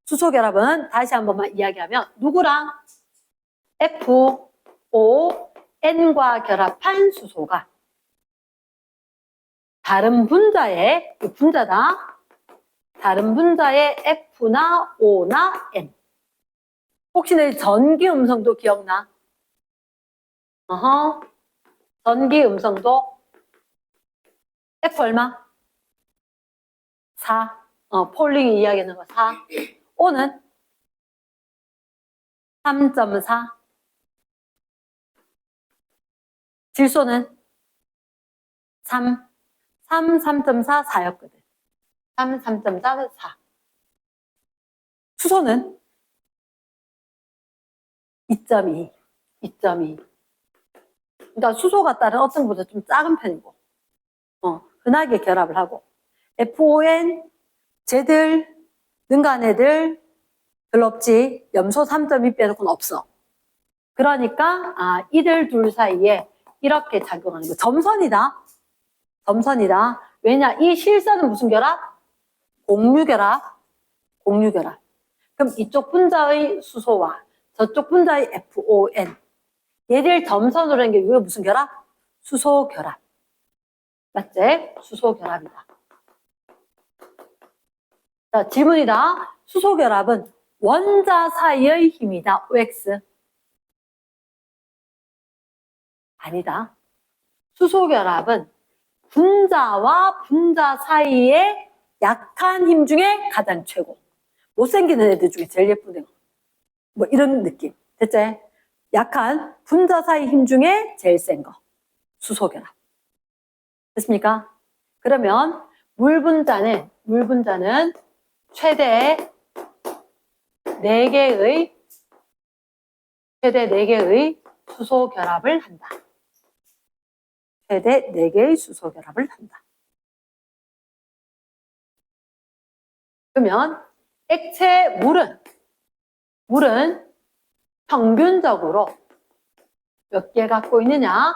수소 결합은 다시 한 번만 이야기하면 누구랑 FON과 결합한 수소가 다른 분자의 분자다. 다른 분자의 F나 O나 N. 혹시 내 전기 음성도 기억나? 전기 음성도 F 얼마? 4. 폴링이 이야기하는 거 4. O는 3.4. 질소는 3. 3.4, 4였거든. 3.4, 4. 수소는 2.2. 2.2. 그러니까 수소가 다른 어떤 것보다 좀 작은 편이고, 흔하게 결합을 하고, FON, 쟤들, 능가한 애들 별로 없지. 염소 3.2 빼놓고는 없어. 그러니까, 이들 둘 사이에 이렇게 작용하는 거. 점선이다. 점선이다. 왜냐? 이 실선은 무슨 결합? 공유결합. 공유결합. 그럼 이쪽 분자의 수소와 저쪽 분자의 FON. 얘들 점선으로 한 게 이거 무슨 결합? 수소결합. 맞지? 수소결합이다. 자, 질문이다. 수소결합은 원자 사이의 힘이다. OX. 아니다. 수소결합은 분자와 분자 사이의 약한 힘 중에 가장 최고. 못생기는 애들 중에 제일 예쁜 애. 뭐 이런 느낌. 됐지? 약한 분자 사이 힘 중에 제일 센 거. 수소결합. 됐습니까? 그러면 물 분자는 최대 4개의 수소결합을 한다. 최대 4개의 수소결합을 한다. 그러면 액체 물은 평균적으로 몇 개 갖고 있느냐?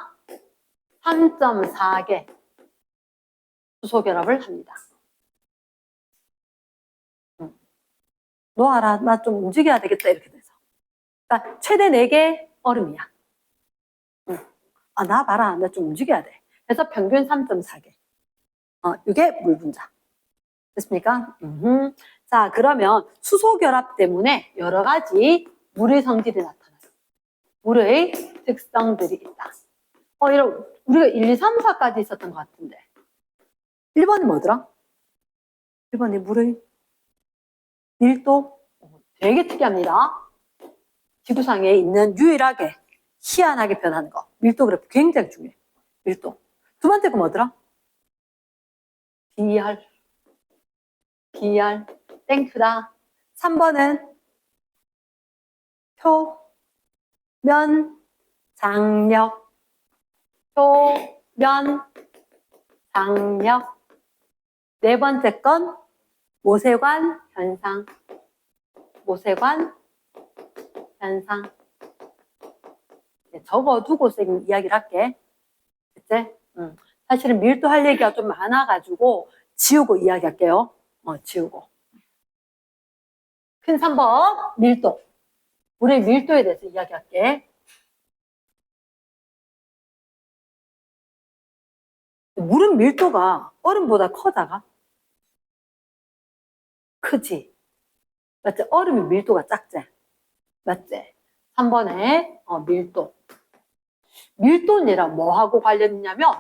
3.4개 수소결합을 합니다. 너 알아? 나 좀 움직여야 되겠다. 이렇게 돼서. 그러니까 최대 4개 얼음이야. 나 봐라. 나 좀 움직여야 돼. 그래서 평균 3.4개. 이게 물 분자. 됐습니까? 자, 그러면 수소결합 때문에 여러 가지 물의 성질이 나타나요. 물의 특성들이 있다. 이런 우리가 1, 2, 3, 4까지 있었던 것 같은데. 1번이 뭐더라? 1번이 물의 밀도. 되게 특이합니다. 지구상에 있는 유일하게 희한하게 변하는 거. 밀도 그래프 굉장히 중요해. 밀도. 두 번째 거 뭐더라? BR. 땡큐다. 3번은 표면 장력. 네 번째 건 모세관 현상. 적어두고 쌤 이야기를 할게. 그치? 사실은 밀도 할 얘기가 좀 많아가지고 지우고 이야기할게요. 지우고. 큰 3번 밀도. 물의 밀도에 대해서 이야기할게. 물은 밀도가 얼음보다 커다가? 크지? 맞지? 얼음이 밀도가 작지? 맞지? 3번에 밀도. 밀도는 얘랑 뭐하고 관련이 있냐면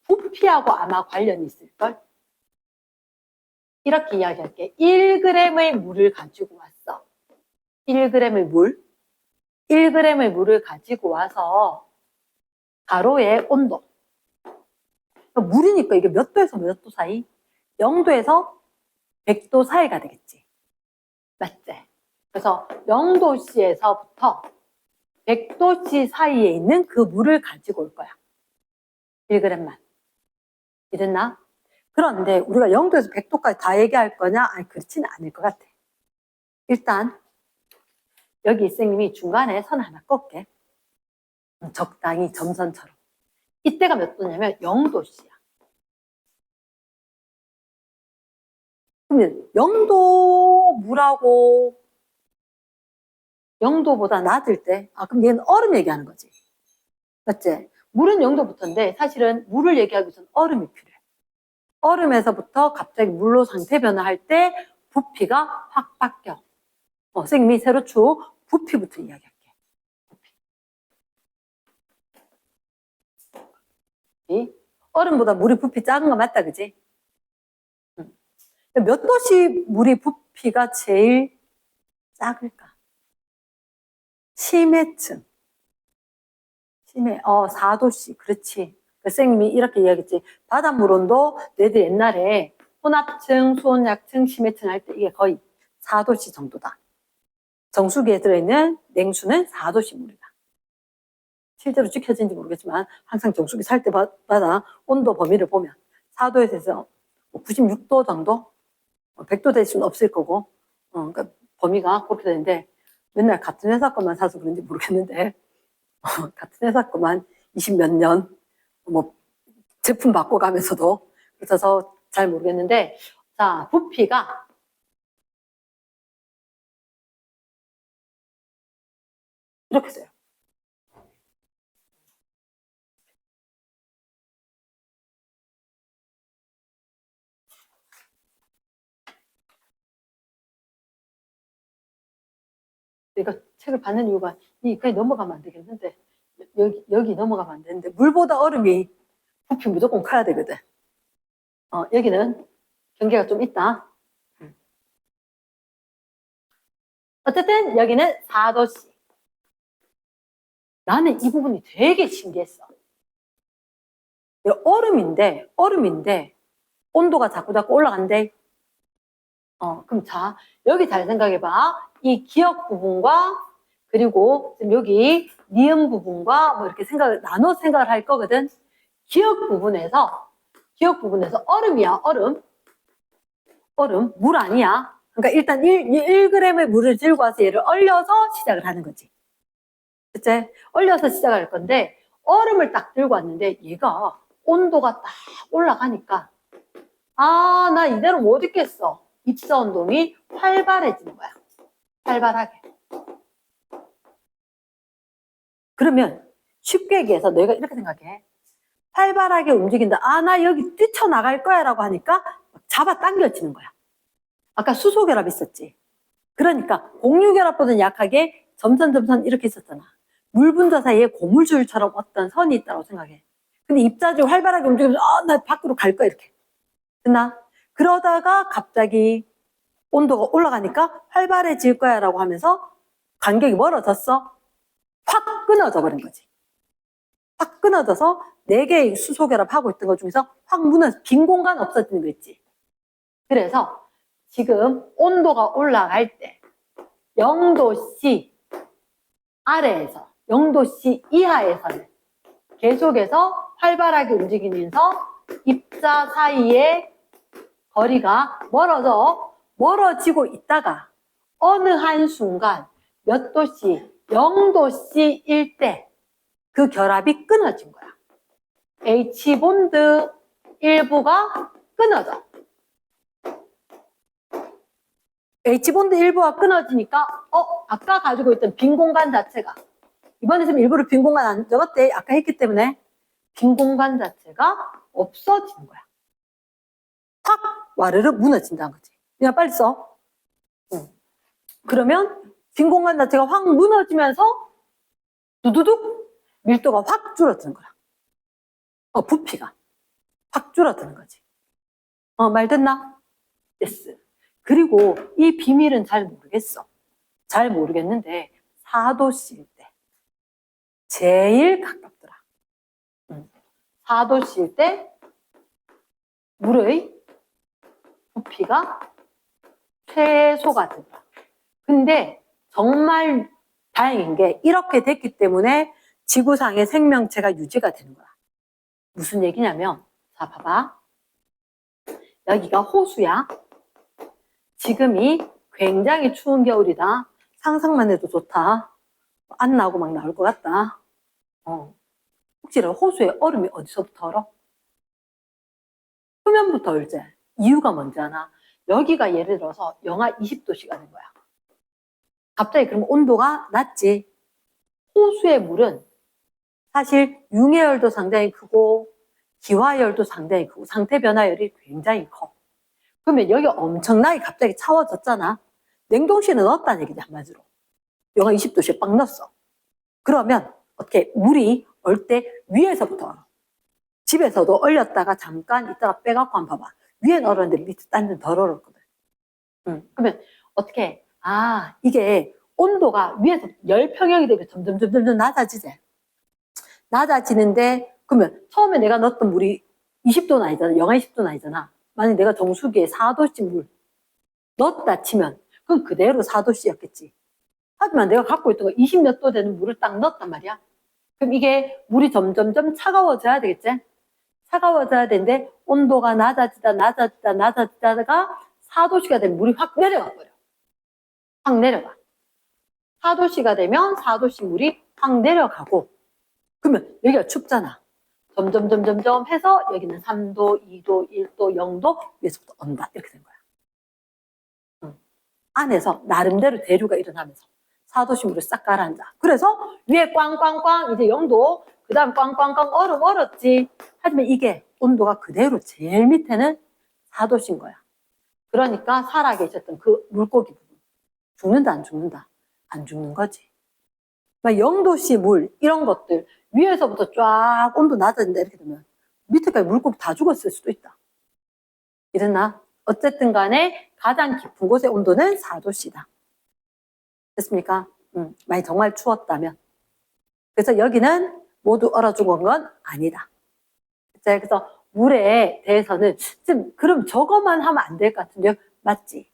부피하고 아마 관련이 있을걸? 이렇게 이야기할게. 1g의 물을 가지고 왔어. 1g의 물. 1g의 물을 가지고 와서 가로의 온도. 물이니까 이게 몇 도에서 몇 도 사이? 0도에서 100도 사이가 되겠지. 맞지? 그래서 0도씨에서부터 100도씨 사이에 있는 그 물을 가지고 올 거야. 1g만. 이랬나? 그런데 우리가 0도에서 100도까지 다 얘기할 거냐? 아니, 그렇지는 않을 것 같아. 일단 여기 선생님이 중간에 선 하나 꺾게. 적당히 점선처럼. 이때가 몇 도냐면 0도씨야. 그러면 0도 물하고 0도보다 낮을 때, 그럼 얘는 얼음 얘기하는 거지. 맞지? 물은 0도부터인데 사실은 물을 얘기하기 위해서는 얼음이 필요해. 얼음에서부터 갑자기 물로 상태 변화할 때 부피가 확 바뀌어. 선생님이 새로 쭉 부피부터 이야기할게. 부피. 얼음보다 물이 부피 작은 거 맞다, 그지? 몇 도씨 물이 부피가 제일 작을까? 심해층. 4도씨. 그렇지. 선생님이 이렇게 이야기했지. 바닷물 온도 너희들 옛날에 혼합층, 수온약층, 심해층 할 때 이게 거의 4도씨 정도다. 정수기에 들어있는 냉수는 4도씨 물이다. 실제로 지켜진지 모르겠지만 항상 정수기 살 때마다 온도 범위를 보면 4도에서 96도 정도? 100도 될 수는 없을 거고 그러니까 범위가 그렇게 되는데 맨날 같은 회사 것만 사서 그런지 모르겠는데 같은 회사 것만 20몇 년 뭐 제품 바꿔가면서도 그래서 잘 모르겠는데 자 부피가 이렇게 돼요. 내가 책을 받는 이유가 여기까지 넘어가면 안 되겠는데 여기 넘어가면 안 되는데 물보다 얼음이 부피 무조건 커야 되거든. 여기는 경계가 좀 있다. 어쨌든 여기는 4도씨. 나는 이 부분이 되게 신기했어. 얼음인데 온도가 자꾸 올라간대. 그럼 자, 여기 잘 생각해봐. 이 기역 부분과 그리고 지금 여기 니은 부분과 뭐 이렇게 나눠 생각을 할 거거든. 기역 부분에서 얼음이야, 얼음, 물 아니야. 그러니까 일단 1g의 물을 들고 와서 얘를 얼려서 시작을 하는 거지. 그치? 얼려서 시작할 건데 얼음을 딱 들고 왔는데 얘가 온도가 딱 올라가니까 나 이대로 못 있겠어. 입자 운동이 활발해지는 거야. 활발하게. 그러면 쉽게 얘기해서 너희가 이렇게 생각해. 활발하게 움직인다. 나 여기 뛰쳐나갈 거야 라고 하니까 잡아 당겨지는 거야. 아까 수소결합 있었지. 그러니까 공유결합보다는 약하게 점선 이렇게 있었잖아. 물 분자 사이에 고물줄처럼 어떤 선이 있다고 생각해. 근데 입자들이 활발하게 움직이면서 나 밖으로 갈 거야 이렇게. 됐나? 그러다가 갑자기 온도가 올라가니까 활발해질 거야 라고 하면서 간격이 멀어졌어. 확 끊어져 버린 거지. 확 끊어져서 4개의 수소결합하고 있던 것 중에서 확 무너져 빈 공간 없어지는 거 있지. 그래서 지금 온도가 올라갈 때 0도씨 아래에서 0도씨 이하에서는 계속해서 활발하게 움직이면서 입자 사이의 거리가 멀어지고 있다가 어느 한순간 몇 도씨 0도씨일 때 그 결합이 끊어진 거야. H본드 일부가 끊어져. H본드 일부가 끊어지니까 아까 가지고 있던 빈 공간 자체가 이번에 좀 일부러 빈 공간 안 적었대. 아까 했기 때문에 빈 공간 자체가 없어지는 거야. 확 와르르 무너진다는 거지. 그냥 빨리 써. 그러면 빈 공간 자체가 확 무너지면서 두두둑 밀도가 확 줄어드는 거야. 부피가 확 줄어드는 거지. 말 됐나? yes. 그리고 이 비밀은 잘 모르겠어. 잘 모르겠는데 4도씨일 때 제일 가깝더라. 4도씨일 때 물의 부피가 최소가 되더라. 근데 정말 다행인 게 이렇게 됐기 때문에 지구상의 생명체가 유지가 되는 거야. 무슨 얘기냐면 자 봐봐. 여기가 호수야. 지금이 굉장히 추운 겨울이다. 상상만 해도 좋다. 안 나오고 막 나올 것 같다. 혹시 호수에 얼음이 어디서부터 얼어? 표면부터 얼지. 이유가 뭔지 아나? 여기가 예를 들어서 영하 20도씨가 된 거야. 갑자기 그러면 온도가 낮지. 호수의 물은 사실 융해열도 상당히 크고 기화열도 상당히 크고 상태 변화열이 굉장히 커. 그러면 여기 엄청나게 갑자기 차워졌잖아. 냉동실에 넣었다는 얘기지 한마디로. 영하 20도씨에 빡 넣었어. 그러면 어떻게 물이 얼 때 위에서부터 얼어. 집에서도 얼렸다가 잠깐 있다가 빼갖고 한번 봐봐. 위에 얼었는데 밑에 딴 데는 덜 얼었거든. 그러면 어떻게 이게 온도가 위에서 열 평형이 되면 점점 낮아지지. 낮아지는데 그러면 처음에 내가 넣었던 물이 20도는 아니잖아. 영하 20도는 아니잖아. 만약 내가 정수기에 4도씨 물 넣었다 치면 그럼 그대로 4도씨였겠지. 하지만 내가 갖고 있던 거 20 몇 도 되는 물을 딱 넣었단 말이야. 그럼 이게 물이 점점점 차가워져야 되겠지? 차가워져야 되는데 온도가 낮아지다가 4도씨가 되면 물이 확 내려가 버려. 확 내려가. 4도씨가 되면 4도씨 물이 확 내려가고, 그러면 여기가 춥잖아. 점점 해서 여기는 3도, 2도, 1도, 0도 위에서부터 온다. 이렇게 된 거야. 안에서 나름대로 대류가 일어나면서 4도씨 물을 싹 가라앉아. 그래서 위에 꽝꽝꽝 이제 0도, 그 다음 꽝꽝꽝 얼음 얼었지. 하지만 이게 온도가 그대로 제일 밑에는 4도씨인 거야. 그러니까 살아계셨던 그 물고기 부분. 죽는다, 안 죽는다? 안 죽는 거지. 0도씨 물, 이런 것들, 위에서부터 쫙 온도 낮아진다 이렇게 되면 밑에까지 물고기 다 죽었을 수도 있다. 이랬나? 어쨌든 간에 가장 깊은 곳의 온도는 4도씨다. 됐습니까? 만약 정말 추웠다면. 그래서 여기는 모두 얼어 죽은 건 아니다. 그래서 물에 대해서는 그럼 저거만 하면 안 될 것 같은데요? 맞지?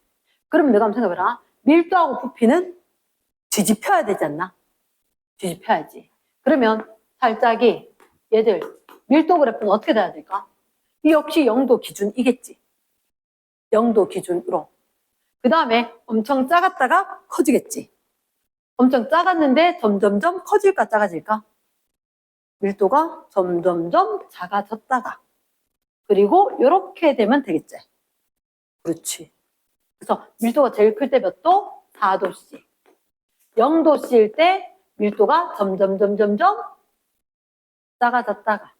그러면 내가 한번 생각해봐라. 밀도하고 부피는 뒤집혀야 되지 않나? 뒤집혀야지. 그러면 살짝이 얘들 밀도 그래프는 어떻게 돼야 될까? 이 역시 0도 기준이겠지. 0도 기준으로. 그 다음에 엄청 작았다가 커지겠지. 엄청 작았는데 점점점 커질까 작아질까? 밀도가 점점점 작아졌다가 그리고 이렇게 되면 되겠지. 그렇지. 그래서 밀도가 제일 클 때 몇 도? 4도씨. 0도씨일 때 밀도가 점점점 작아졌다가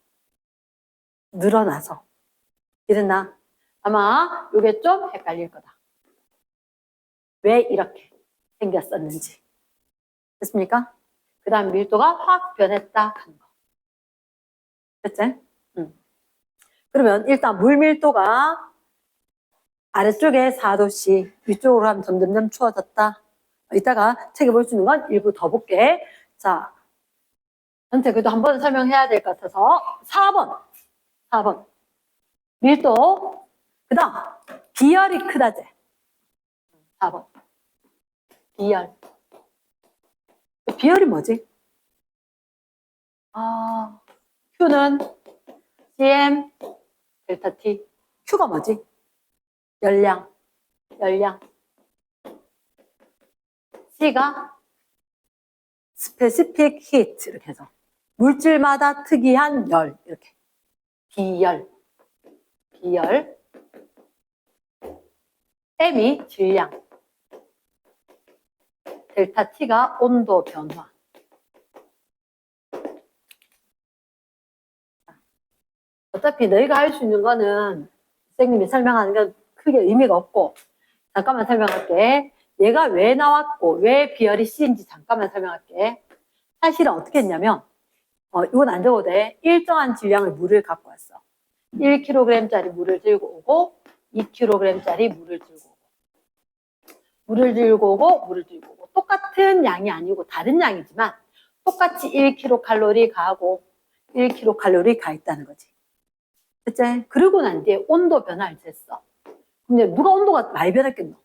늘어나서 이랬나? 아마 이게 좀 헷갈릴 거다. 왜 이렇게 생겼었는지. 됐습니까? 그 다음 밀도가 확 변했다 하는 거. 됐지? 그러면 일단 물 밀도가 아래쪽에 4도씨, 위쪽으로 하면 점점점 추워졌다. 이따가 책에 볼 수 있는 건 일부 더 볼게. 자, 전체 그래도 한 번 설명해야 될 것 같아서 4번. 밀도. 그 다음 비열이 크다제. 4번. 비열. 비열이 뭐지? Q는 CM 델타 T. Q가 뭐지? 열량. C가 specific heat 이렇게 해서 물질마다 특이한 열 이렇게. 비열. M이 질량. 델타 T가 온도 변화. 어차피 너희가 할 수 있는 거는 선생님이 설명하는 건 크게 의미가 없고 잠깐만 설명할게. 얘가 왜 나왔고 왜 비열이 C인지 잠깐만 설명할게. 사실은 어떻게 했냐면 이건 안 적어도 돼. 일정한 질량의 물을 갖고 왔어. 1kg짜리 물을 들고 오고 2kg짜리 물을 들고 오고 똑같은 양이 아니고 다른 양이지만 똑같이 1kcal 가고 1kcal 가 있다는 거지. 그치? 그러고 난 뒤에 온도 변화를 쟀어. 근데 누가 온도가 많이 변했겠노?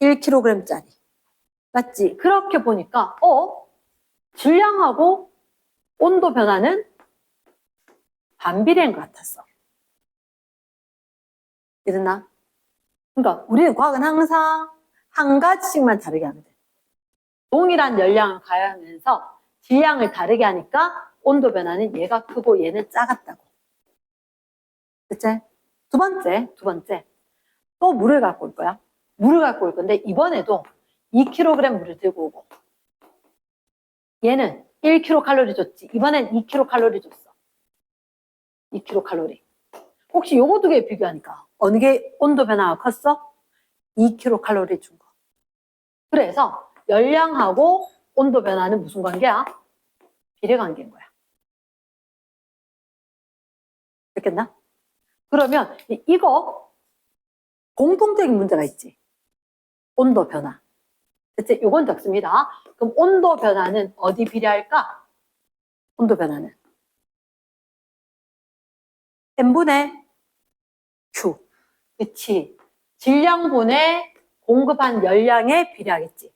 1kg짜리. 맞지? 그렇게 보니까 질량하고 온도 변화는 반비례인 것 같았어. 이랬나? 그러니까 우리는 과학은 항상 한 가지씩만 다르게 하면 돼. 동일한 열량을 가하면서 질량을 다르게 하니까 온도 변화는 얘가 크고 얘는 작았다고. 그치? 두 번째. 또 물을 갖고 올 거야. 물을 갖고 올 건데 이번에도 2kg 물을 들고 오고 얘는 1kcal 줬지. 이번엔 2kcal 줬어. 2kcal. 혹시 요거 두 개 비교하니까 어느 게 온도 변화가 컸어? 2kcal 준 거. 그래서 열량하고 온도 변화는 무슨 관계야? 비례 관계인 거야. 됐겠나? 그러면 이거 공통적인 문제가 있지. 온도 변화. 대체 요건 적습니다. 그럼 온도 변화는 어디 비례할까? 온도 변화는 n분의 q. 그치. 질량분의 공급한 열량에 비례하겠지.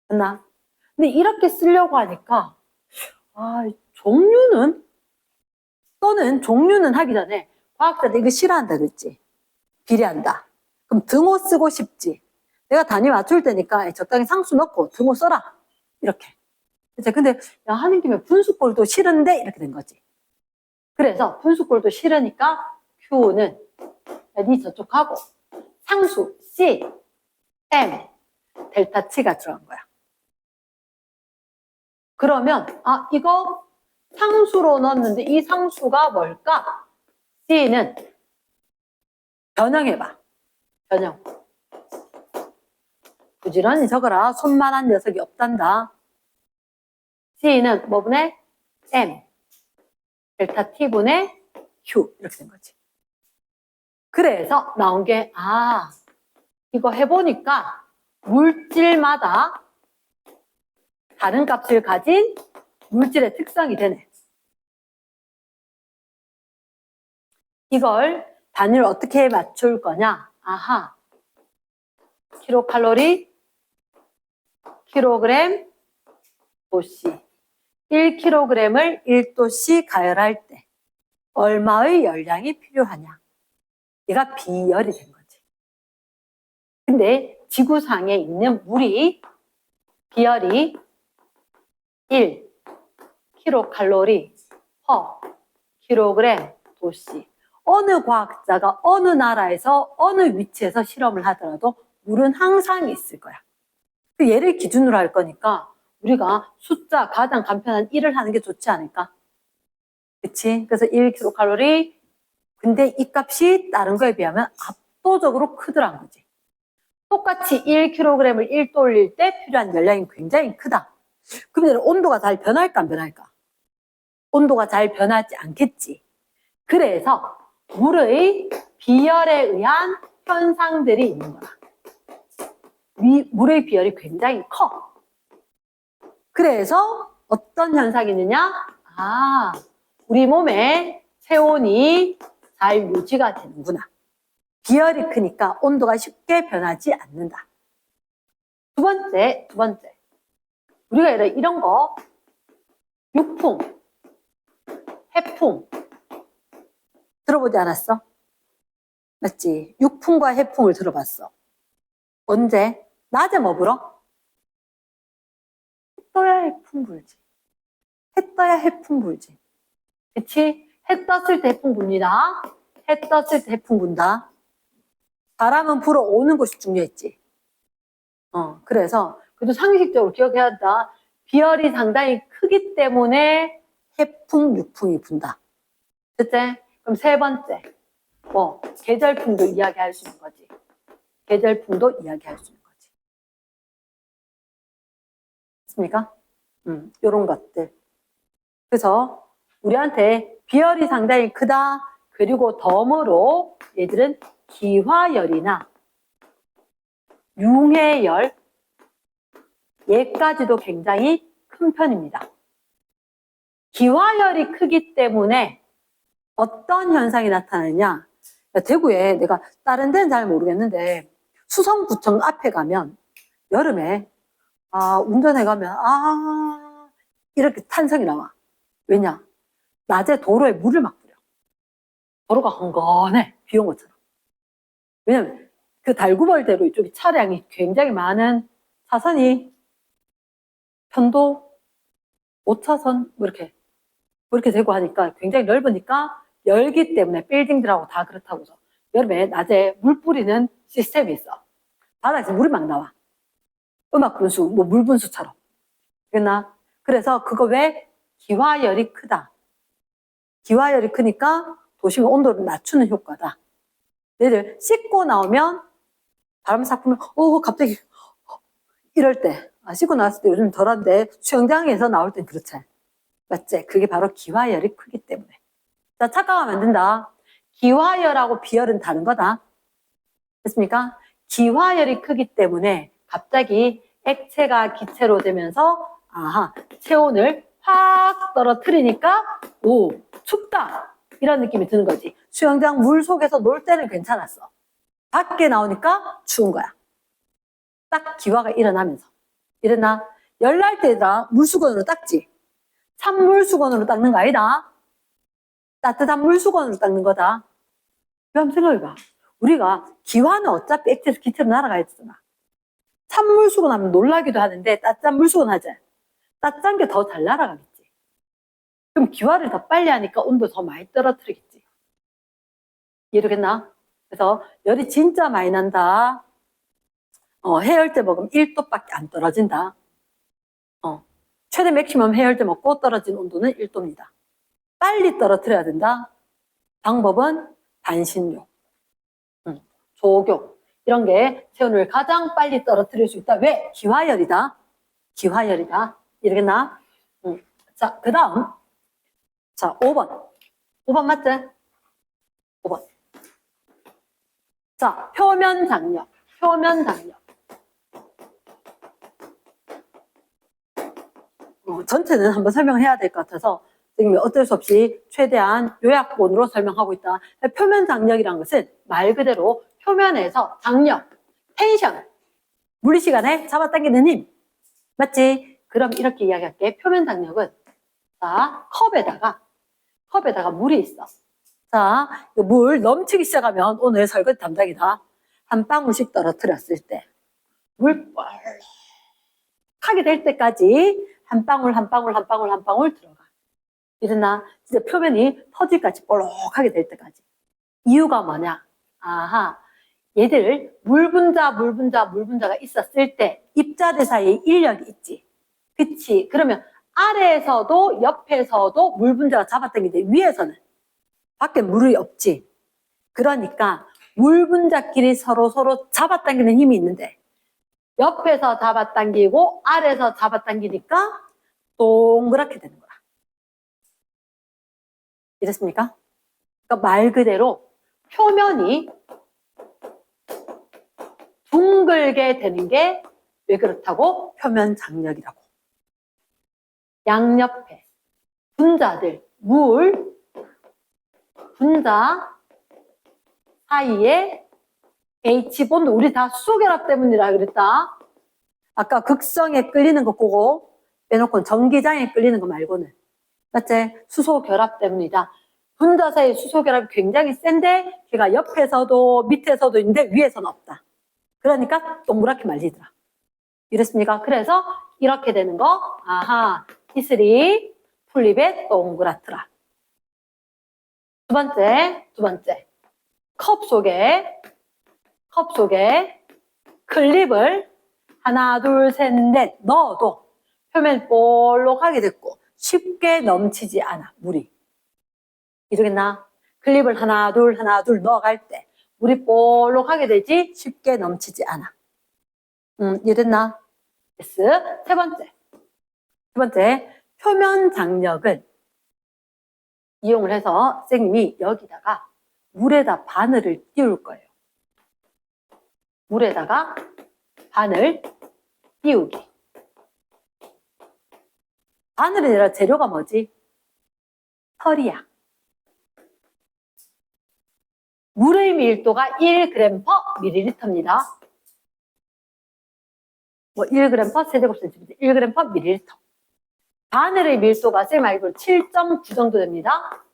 맞나? 근데 이렇게 쓰려고 하니까 종류는 또는 종류는 하기 전에 과학자들 이거 싫어한다 그랬지? 비례한다. 그럼 등호 쓰고 싶지? 내가 단위 맞출 테니까 적당히 상수 넣고 등호 써라. 이렇게. 그치? 근데 야, 하는 김에 분수꼴도 싫은데 이렇게 된 거지. 그래서 분수꼴도 싫으니까 Q는 네 저쪽 하고 상수 C, M, 델타 T가 들어간 거야. 그러면 이거 상수로 넣었는데 이 상수가 뭘까? C는 변형해봐. 변형. 부지런히 적어라. 손만한 녀석이 없단다. C는 뭐 분의 M, 델타 T분의 Q 이렇게 된 거지. 그래서 나온 게 이거 해보니까 물질마다 다른 값을 가진 물질의 특성이 되네. 이걸 단위를 어떻게 맞출 거냐? 킬로칼로리, 킬로그램, 도씨. 1kg을 1도씨 가열할 때 얼마의 열량이 필요하냐? 얘가 비열이 된 거지. 근데 지구상에 있는 물이 비열이 1 킬로칼로리 퍼 킬로그램 도씨. 어느 과학자가 어느 나라에서 어느 위치에서 실험을 하더라도 물은 항상 있을 거야. 그 얘를 기준으로 할 거니까 우리가 숫자 가장 간편한 1을 하는 게 좋지 않을까? 그치? 그래서 1kcal. 근데 이 값이 다른 거에 비하면 압도적으로 크더란 거지. 똑같이 1kg을 1도 올릴 때 필요한 열량이 굉장히 크다. 그러면 온도가 잘 변할까 안 변할까? 온도가 잘 변하지 않겠지. 그래서 물의 비열에 의한 현상들이 있는 거야. 물의 비열이 굉장히 커. 그래서 어떤 현상이 있느냐? 우리 몸에 체온이 잘 유지가 되는구나. 비열이 크니까 온도가 쉽게 변하지 않는다. 두 번째. 우리가 이런 거 육풍, 해풍 들어보지 않았어? 맞지? 육풍과 해풍을 들어봤어. 언제? 낮에 뭐 불어? 해 떠야 해풍 불지. 해 떠야 해풍 불지. 그치? 해 떴을 때 해풍 붑니다. 해 떴을 때 해풍 분다. 바람은 불어오는 곳이 중요했지. 그래서 그래도 상식적으로 기억해야 한다. 비열이 상당히 크기 때문에 해풍, 육풍이 분다. 됐지? 그럼 세 번째. 계절풍도 이야기할 수 있는 거지. 계절풍도 이야기할 수 있는 거지. 맞습니까? 요런 것들. 그래서 우리한테 비열이 상당히 크다. 그리고 덤으로 얘들은 기화열이나 융해열, 얘까지도 굉장히 큰 편입니다. 기화열이 크기 때문에 어떤 현상이 나타나느냐? 대구에 내가 다른 데는 잘 모르겠는데 수성구청 앞에 가면 여름에 운전해 가면 이렇게 탄성이 나와. 왜냐? 낮에 도로에 물을 막 뿌려. 도로가 헝건해. 비 온 것처럼. 왜냐면 그 달구벌대로 이쪽에 차량이 굉장히 많은 차선이 편도 5차선 이렇게 되고 하니까 굉장히 넓으니까 열기 때문에 빌딩들하고 다 그렇다고 해서 여름에 낮에 물 뿌리는 시스템이 있어. 바닥에서 물이 막 나와. 음악 분수, 물 분수처럼. 그랬나? 그래서 그거 왜 기화열이 크다. 기화열이 크니까 도심의 온도를 낮추는 효과다. 얘들 씻고 나오면 바람 싹 불면 갑자기 이럴 때 씻고 나왔을 때 요즘 덜한데 수영장에서 나올 땐 그렇지. 맞지? 그게 바로 기화열이 크기 때문에. 자, 착각하면 안 된다. 기화열하고 비열은 다른 거다. 됐습니까? 기화열이 크기 때문에 갑자기 액체가 기체로 되면서 체온을 확 떨어뜨리니까 춥다 이런 느낌이 드는 거지. 수영장 물 속에서 놀 때는 괜찮았어. 밖에 나오니까 추운 거야. 딱 기화가 일어나면서. 이랬나? 열날 때다 물수건으로 닦지. 찬물수건으로 닦는 거 아니다. 따뜻한 물수건으로 닦는 거다. 그럼 생각해봐. 우리가 기와는 어차피 액체에서 기체로 날아가야 되잖아. 찬물수건 하면 놀라기도 하는데 따뜻한 물수건 하지. 따뜻한 게 더 잘 날아가겠지. 그럼 기와를 더 빨리 하니까 온도 더 많이 떨어뜨리겠지. 이해되겠나? 그래서 열이 진짜 많이 난다. 해열제 먹으면 1도밖에 안 떨어진다. 최대 맥시멈 해열제 먹고 떨어진 온도는 1도입니다. 빨리 떨어뜨려야 된다. 방법은 반신욕, 조교 이런 게 체온을 가장 빨리 떨어뜨릴 수 있다. 왜? 기화열이다. 기화열이다. 이러겠나? 자, 그 다음. 자, 5번. 5번 맞지? 5번. 자, 표면 장력. 표면 장력. 전체는 한번 설명해야 될 것 같아서 선생님이 어쩔 수 없이 최대한 요약본으로 설명하고 있다. 표면 장력이라는 것은 말 그대로 표면에서 장력, 텐션, 물리시간에 잡아당기는 힘. 맞지? 그럼 이렇게 이야기할게. 표면 장력은 자, 컵에다가 물이 있어. 자, 물 넘치기 시작하면 오늘 설거지 담당이다. 한 방울씩 떨어뜨렸을 때 물 뻘하게 될 때까지 한 방울 한 방울 한 방울 한 방울 들어가. 이러나 진짜 표면이 터질까지 볼록하게 될 때까지. 이유가 뭐냐? 아하, 얘들 물 분자가 있었을 때 입자들 사이에 인력이 있지. 그치? 그러면 아래에서도 옆에서도 물 분자가 잡아당기는데 위에서는 밖에 물이 없지. 그러니까 물 분자끼리 서로 잡아당기는 힘이 있는데 옆에서 잡아당기고 아래에서 잡아당기니까 동그랗게 되는 거야. 이랬습니까? 그러니까 말 그대로 표면이 둥글게 되는 게 왜 그렇다고? 표면 장력이라고. 양옆에 분자들, 분자 사이에 H본드, 우리 다 수소결합 때문이라 그랬다. 아까 극성에 끌리는 거 보고 빼놓고 전기장에 끌리는 거 말고는. 맞지? 수소결합 때문이다. 분자 사이 수소결합이 굉장히 센데 걔가 옆에서도 밑에서도 있는데 위에서는 없다. 그러니까 동그랗게 말리더라. 이랬습니까? 그래서 이렇게 되는 거. 아하, 이슬이 풀립에 동그랗더라. 두 번째. 컵 속에 클립을 하나, 둘, 셋, 넷 넣어도 표면 볼록하게 됐고 쉽게 넘치지 않아, 물이. 이러겠나? 클립을 하나, 둘 넣어갈 때 물이 볼록하게 되지 쉽게 넘치지 않아. 이랬나? yes. 세 번째, 표면 장력은 이용을 해서 선생님이 여기다가 물에다 바늘을 띄울 거예요. 물에다가 바늘 띄우기. 바늘이 아니라 재료가 뭐지? 털이야. 물의 밀도가 1g/ml입니다. 뭐 1g/세제곱센티미터, 1g/ml. 바늘의 밀도가 쌤 알기로 7.9 정도 됩니다.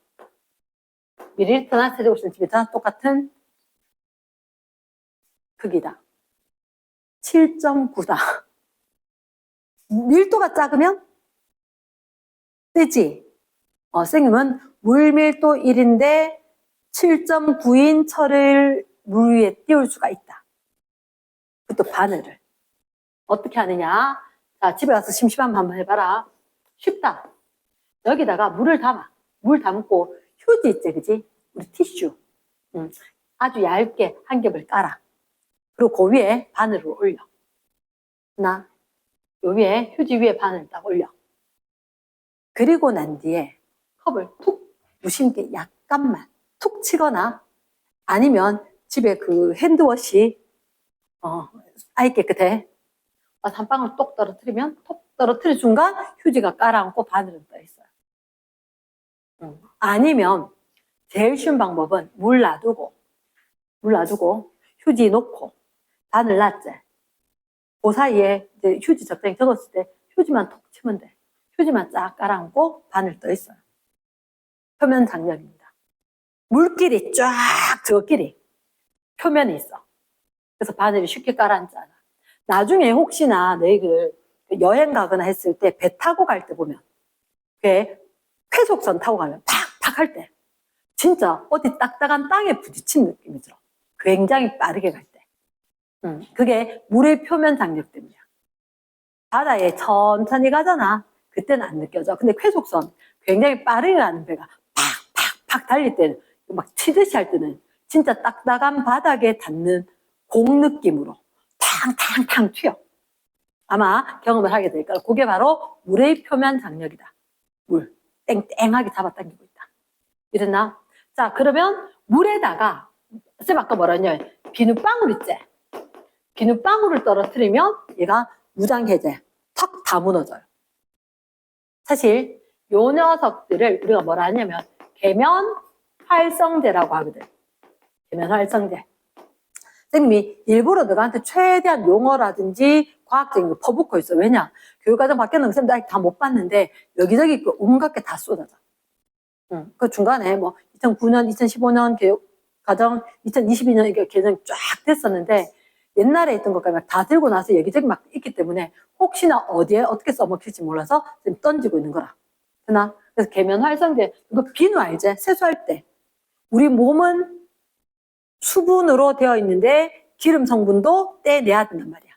밀리리터나 세제곱센티미터나 똑같은 크기다. 7.9다. 밀도가 작으면 세지. 선생님은 물밀도 1인데 7.9인 철을 물 위에 띄울 수가 있다. 그것도 바늘을. 어떻게 하느냐? 자, 집에 가서 심심하면 한번 해봐라. 쉽다. 여기다가 물을 담아. 물 담고 휴지 있지, 그지? 우리 티슈. 아주 얇게 한 겹을 깔아. 그리고 그 위에 바늘을 올려. 요 위에, 휴지 위에 바늘을 딱 올려. 그리고 난 뒤에 컵을 툭 무심게 약간만 툭 치거나 아니면 집에 그 핸드워시, 아이 깨끗해. 한 방울 똑 떨어뜨리면 톡 떨어뜨린 순간 휴지가 깔아앉고 바늘은 떠 있어요. 아니면 제일 쉬운 방법은 물 놔두고 휴지 놓고 바늘 놨지. 그 사이에 이제 휴지 적당히 적었을 때 휴지만 톡 치면 돼. 휴지만 쫙 깔아앉고 바늘 떠 있어요. 표면 장력입니다. 물끼리 쫙 저끼리 표면에 있어. 그래서 바늘이 쉽게 깔아앉잖아. 나중에 혹시나 너희들 여행 가거나 했을 때 배 타고 갈 때 보면 그 회속선 타고 가면 팍팍 할 때 진짜 어디 딱딱한 땅에 부딪힌 느낌이 들어. 굉장히 빠르게 갈 때. 그게 물의 표면 장력 때문이야. 바다에 천천히 가잖아. 그때는 안 느껴져. 근데 쾌속선 굉장히 빠르게 가는 배가 팍팍팍 달릴 때는 막 치듯이 할 때는 진짜 딱딱한 바닥에 닿는 공 느낌으로 탕탕탕 튀어. 아마 경험을 하게 될 거야. 그게 바로 물의 표면 장력이다. 물 땡땡하게 잡아당기고 있다. 이랬나? 자, 그러면 물에다가 쌤 아까 뭐라 했냐? 비눗방울 있지? 비눗방울을 떨어뜨리면 얘가 무장해제 턱 다 무너져요. 사실 요 녀석들을 우리가 뭐라 하냐면 계면 활성제라고 하거든. 계면 활성제. 선생님이 일부러 너한테 최대한 용어라든지 과학적인 거 퍼붓고 있어. 왜냐? 교육과정 바뀌었는 거 쌤 다 못 봤는데 여기저기 온갖 게 다 쏟아져. 그 중간에 뭐 2009년, 2015년 교육과정, 2022년 이게 개정이 쫙 됐었는데 옛날에 있던 것까지 다 들고 나서 여기저기 막 있기 때문에 혹시나 어디에 어떻게 써먹힐지 몰라서 지금 던지고 있는 거라. 그나? 그래서 계면 활성제, 이거 비누 알지? 세수할 때. 우리 몸은 수분으로 되어 있는데 기름 성분도 떼내야 된단 말이야.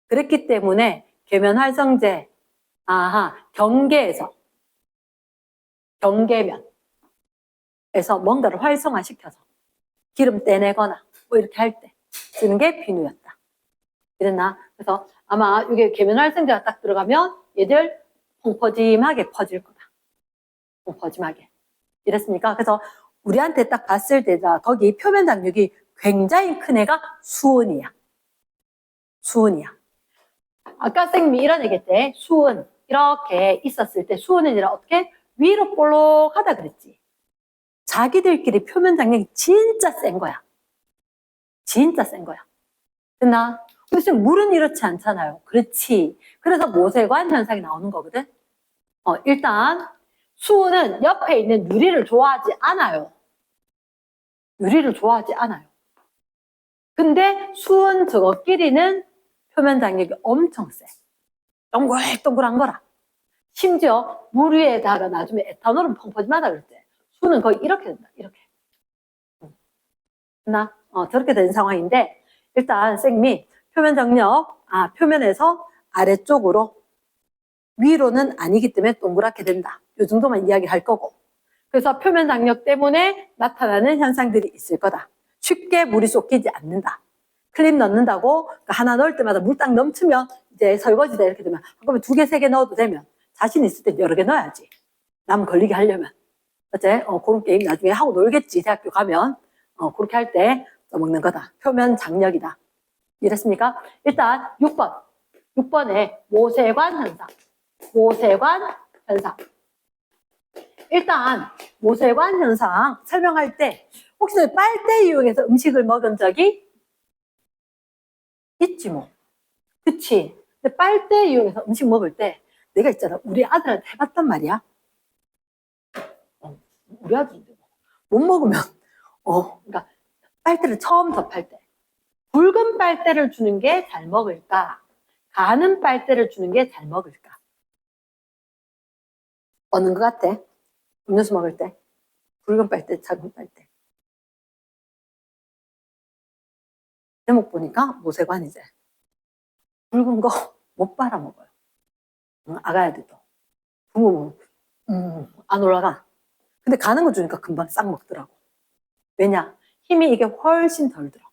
그랬기 때문에 계면 활성제, 경계면에서 뭔가를 활성화시켜서 기름 떼내거나 뭐 이렇게 할 때 쓰는 게 비누였다. 이랬나? 그래서 아마 이게 계면 활성제가 딱 들어가면 얘들 펑퍼짐하게 퍼질 거다. 펑퍼짐하게. 이랬습니까? 그래서 우리한테 딱 봤을 때다 거기 표면 장력이 굉장히 큰 애가 수은이야. 수은이야. 아까 쌤이 이런 얘기했대. 수은 이렇게 있었을 때 수은은 어떻게 위로 볼록하다 그랬지. 자기들끼리 표면 장력이 진짜 센 거야. 진짜 센 거야. 됐나? 그래서 물은 이렇지 않잖아요. 그렇지. 그래서 모세관 현상이 나오는 거거든. 일단 수은은 옆에 있는 유리를 좋아하지 않아요. 유리를 좋아하지 않아요. 근데 수은 저거끼리는 표면 장력이 엄청 세. 동글동글한 거라. 심지어 물 위에다가 나중에 에탄올은 펑퍼짐하다 그랬지. 수는 거의 이렇게 된다. 이렇게. 됐나? 저렇게 된 상황인데 일단 쌤이 표면 장력, 표면에서 아래쪽으로 위로는 아니기 때문에 동그랗게 된다. 이 정도만 이야기할 거고. 그래서 표면 장력 때문에 나타나는 현상들이 있을 거다. 쉽게 물이 쏟기지 않는다. 클립 넣는다고 하나 넣을 때마다 물 딱 넘치면 이제 설거지다 이렇게 되면 한꺼번에 2개, 3개 넣어도 되면 자신 있을 때 여러 개 넣어야지. 남 걸리게 하려면. 어째? 그런 게임 나중에 하고 놀겠지. 대학교 가면. 그렇게 할 때 써먹는 거다. 표면 장력이다. 이랬습니까? 일단 6번. 6번에 모세관 현상. 모세관 현상. 일단 모세관 현상 설명할 때 혹시 빨대 이용해서 음식을 먹은 적이 있지 뭐. 그치? 근데 빨대 이용해서 음식 먹을 때 내가 있잖아. 우리 아들한테 해봤단 말이야. 우리 아들인데 못 먹으면 그러니까 빨대를 처음 접할 때 붉은 빨대를 주는 게 잘 먹을까? 가는 빨대를 주는 게 잘 먹을까? 어느 것 같아? 음료수 먹을 때 붉은 빨대, 작은 빨대. 제목 보니까 모세관이제. 붉은 거 못 빨아먹어요. 아가야들도. 부모는 안 올라가. 근데 가는 거 주니까 금방 싹 먹더라고. 왜냐? 힘이 이게 훨씬 덜 들어.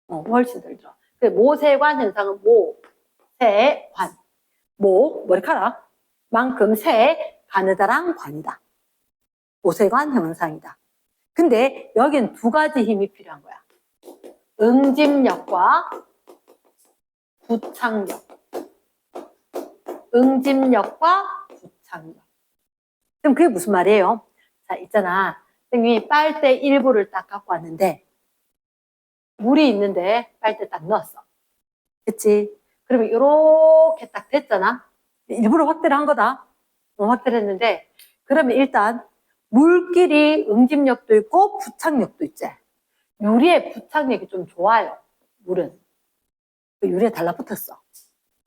훨씬 덜 들어. 모세관 현상은 모세관. 머리카락. 만큼 새, 가느다란 관이다. 모세관 현상이다. 근데 여긴 2가지 힘이 필요한 거야. 응집력과 부착력. 응집력과 부착력. 그럼 그게 무슨 말이에요? 자, 있잖아. 선생님이 빨대 일부를 딱 갖고 왔는데 물이 있는데 빨대 딱 넣었어. 그치? 그러면 이렇게 딱 됐잖아. 일부러 확대를 한 거다. 확대를 했는데, 그러면 일단 물끼리 응집력도 있고 부착력도 있지. 유리의 부착력이 좀 좋아요. 물은. 유리에 달라붙었어.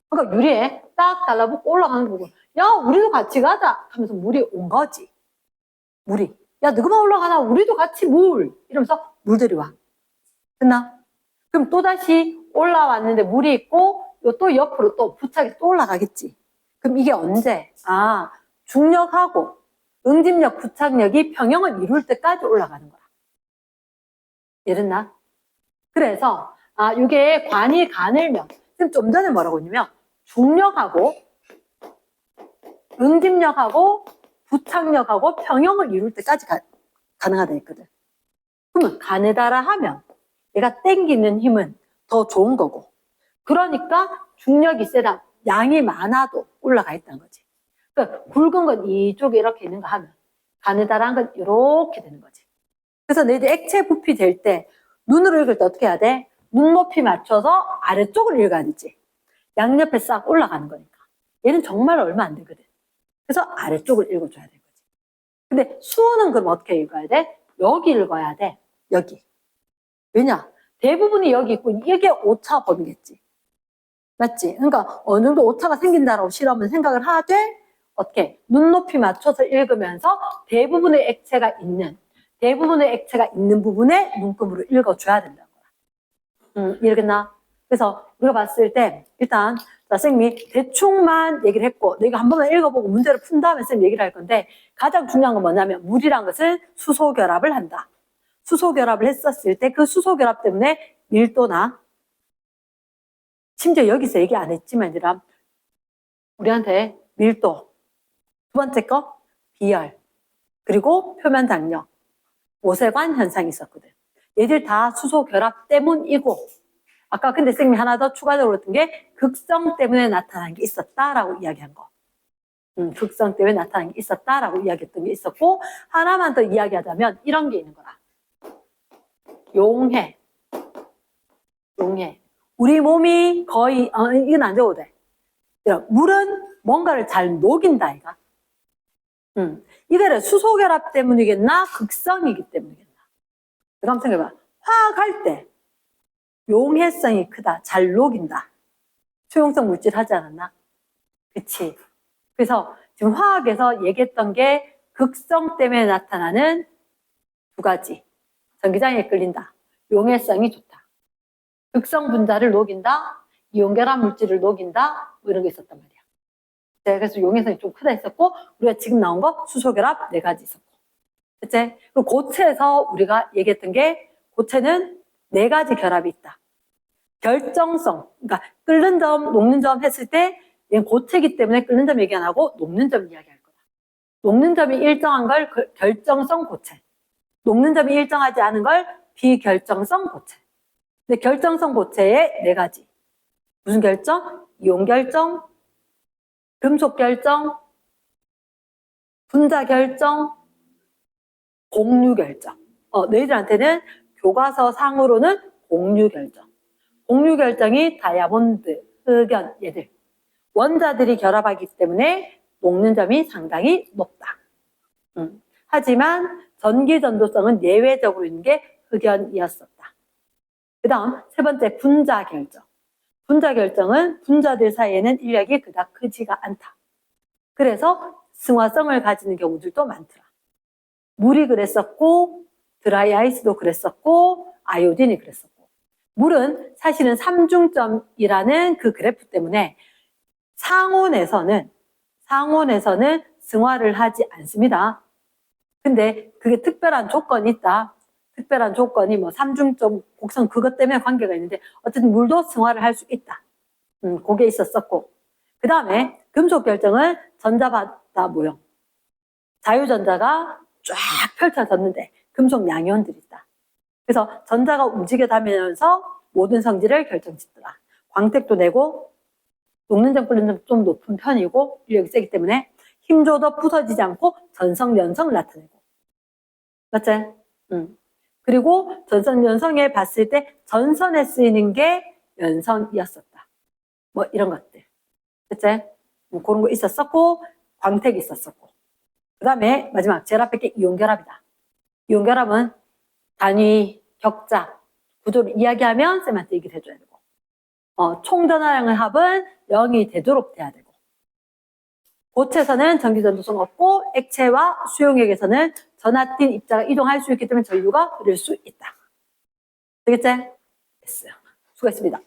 그러니까 유리에 딱 달라붙고 올라가는 거고, 야, 우리도 같이 가자 하면서 물이 온 거지. 물이. 야, 너그만 올라가나? 우리도 같이 물! 이러면서 물들이 와. 됐나? 그럼 또다시 올라왔는데 물이 있고, 또 옆으로 또 부착이 또 올라가겠지. 그럼 이게 언제? 아, 중력하고 응집력, 부착력이 평형을 이룰 때까지 올라가는 거야. 이랬나? 그래서, 이게 관이 가늘면, 지금 좀 전에 뭐라고 했냐면, 중력하고 응집력하고 부착력하고 평형을 이룰 때까지 가능하다 했거든. 그러면 가느다라 하면 내가 땡기는 힘은 더 좋은 거고, 그러니까 중력이 세다, 양이 많아도 올라가 있다는 거지. 그러니까 굵은 건 이쪽에 이렇게 있는 거 하면 가느다란 건 이렇게 되는 거지. 그래서 너희들 액체 부피 될 때 눈으로 읽을 때 어떻게 해야 돼? 눈높이 맞춰서 아래쪽을 읽어야 되지. 양옆에 싹 올라가는 거니까. 얘는 정말 얼마 안 되거든. 그래서 아래쪽을 읽어줘야 되는 거지. 근데 수는 그럼 어떻게 읽어야 돼? 여기 읽어야 돼. 여기. 왜냐? 대부분이 여기 있고 이게 오차 범위겠지. 맞지? 그러니까 어느 정도 오차가 생긴다라고 실험은 생각을 하되 어떻게? 눈높이 맞춰서 읽으면서 대부분의 액체가 있는 부분에 눈금으로 읽어줘야 된다는 거야. 이해겠나? 그래서 우리가 봤을 때 일단 선생님이 대충만 얘기를 했고 내가 한 번만 읽어보고 문제를 푼 다음에 선생님 얘기를 할 건데 가장 중요한 건 뭐냐면 물이란 것은 수소결합을 한다. 수소결합을 했었을 때 그 수소결합 때문에 밀도나 심지어 여기서 얘기 안 했지만 얘들아 우리한테 밀도 두 번째 거 비열 그리고 표면 장력 오세관 현상이 있었거든. 얘들 다 수소 결합 때문이고 아까 근데 선생님이 하나 더 추가적으로 했던 게 극성 때문에 나타난 게 있었다라고 이야기한 거. 극성 때문에 나타난 게 있었다라고 이야기했던 게 있었고 하나만 더 이야기하자면 이런 게 있는 거라. 용해. 우리 몸이 거의 이건 안 적어도 돼. 물은 뭔가를 잘 녹인다 이가. 이거를 수소결합 때문이겠나 극성이기 때문이겠나. 그럼 생각해봐. 화학할 때 용해성이 크다. 잘 녹인다. 수용성 물질 하지 않았나? 그치. 그래서 지금 화학에서 얘기했던 게 극성 때문에 나타나는 두 가지. 전기장애에 끌린다. 용해성이 좋다. 극성 분자를 녹인다. 이온결합 물질을 녹인다. 뭐 이런 게 있었단 말이야. 네, 그래서 용해성이 좀 크다 했었고 우리가 지금 나온 거 수소결합 4가지 있었고. 그치? 그리고 고체에서 우리가 얘기했던 게 고체는 4가지 결합이 있다. 결정성, 그러니까 끓는 점, 녹는 점 했을 때 얘는 고체이기 때문에 끓는 점 얘기 안 하고 녹는 점 이야기할 거다. 녹는 점이 일정한 걸 결정성 고체, 녹는 점이 일정하지 않은 걸 비결정성 고체. 근데 결정성 고체의 4가지. 무슨 결정? 이온 결정, 금속 결정, 분자 결정, 공유 결정. 너희들한테는 교과서 상으로는 공유 결정. 공유 결정이 다이아몬드, 흑연, 얘들. 원자들이 결합하기 때문에 녹는 점이 상당히 높다. 하지만 전기 전도성은 예외적으로 있는 게 흑연이었었다. 그 다음 세 번째 분자 결정. 분자 결정은 분자들 사이에는 인력이 그닥 크지가 않다. 그래서 승화성을 가지는 경우들도 많더라. 물이 그랬었고 드라이 아이스도 그랬었고 아이오딘이 그랬었고 물은 사실은 삼중점이라는 그 그래프 때문에 상온에서는 승화를 하지 않습니다. 근데 그게 특별한 조건이 있다. 특별한 조건이 뭐 삼중점 곡선 그것 때문에 관계가 있는데 어쨌든 물도 승화를 할 수 있다. 그게 있었었고 그 다음에 금속 결정은 전자바다 모형. 자유전자가 쫙 펼쳐졌는데 금속 양이온들이 있다. 그래서 전자가 움직여 다니면서 모든 성질을 결정짓더라. 광택도 내고 녹는 점 끓는 점 좀 높은 편이고 인력이 세기 때문에 힘줘도 부서지지 않고 전성, 연성을 나타내고. 맞지? 그리고 전선, 연성에 봤을 때 전선에 쓰이는 게 연성이었었다. 뭐 이런 것들. 그치? 뭐 그런 거 있었었고, 광택이 있었었고. 그 다음에 마지막 제일 앞에 게 이온결합이다. 이온결합은 단위, 격자, 구조를 이야기하면 쌤한테 얘기를 해줘야 되고, 총전화량의 합은 0이 되도록 돼야 되고, 고체에서는 전기전도성 없고 액체와 수용액에서는 전하띤 입자가 이동할 수 있기 때문에 전류가 흐를 수 있다. 되겠지? 됐어요. 수고했습니다.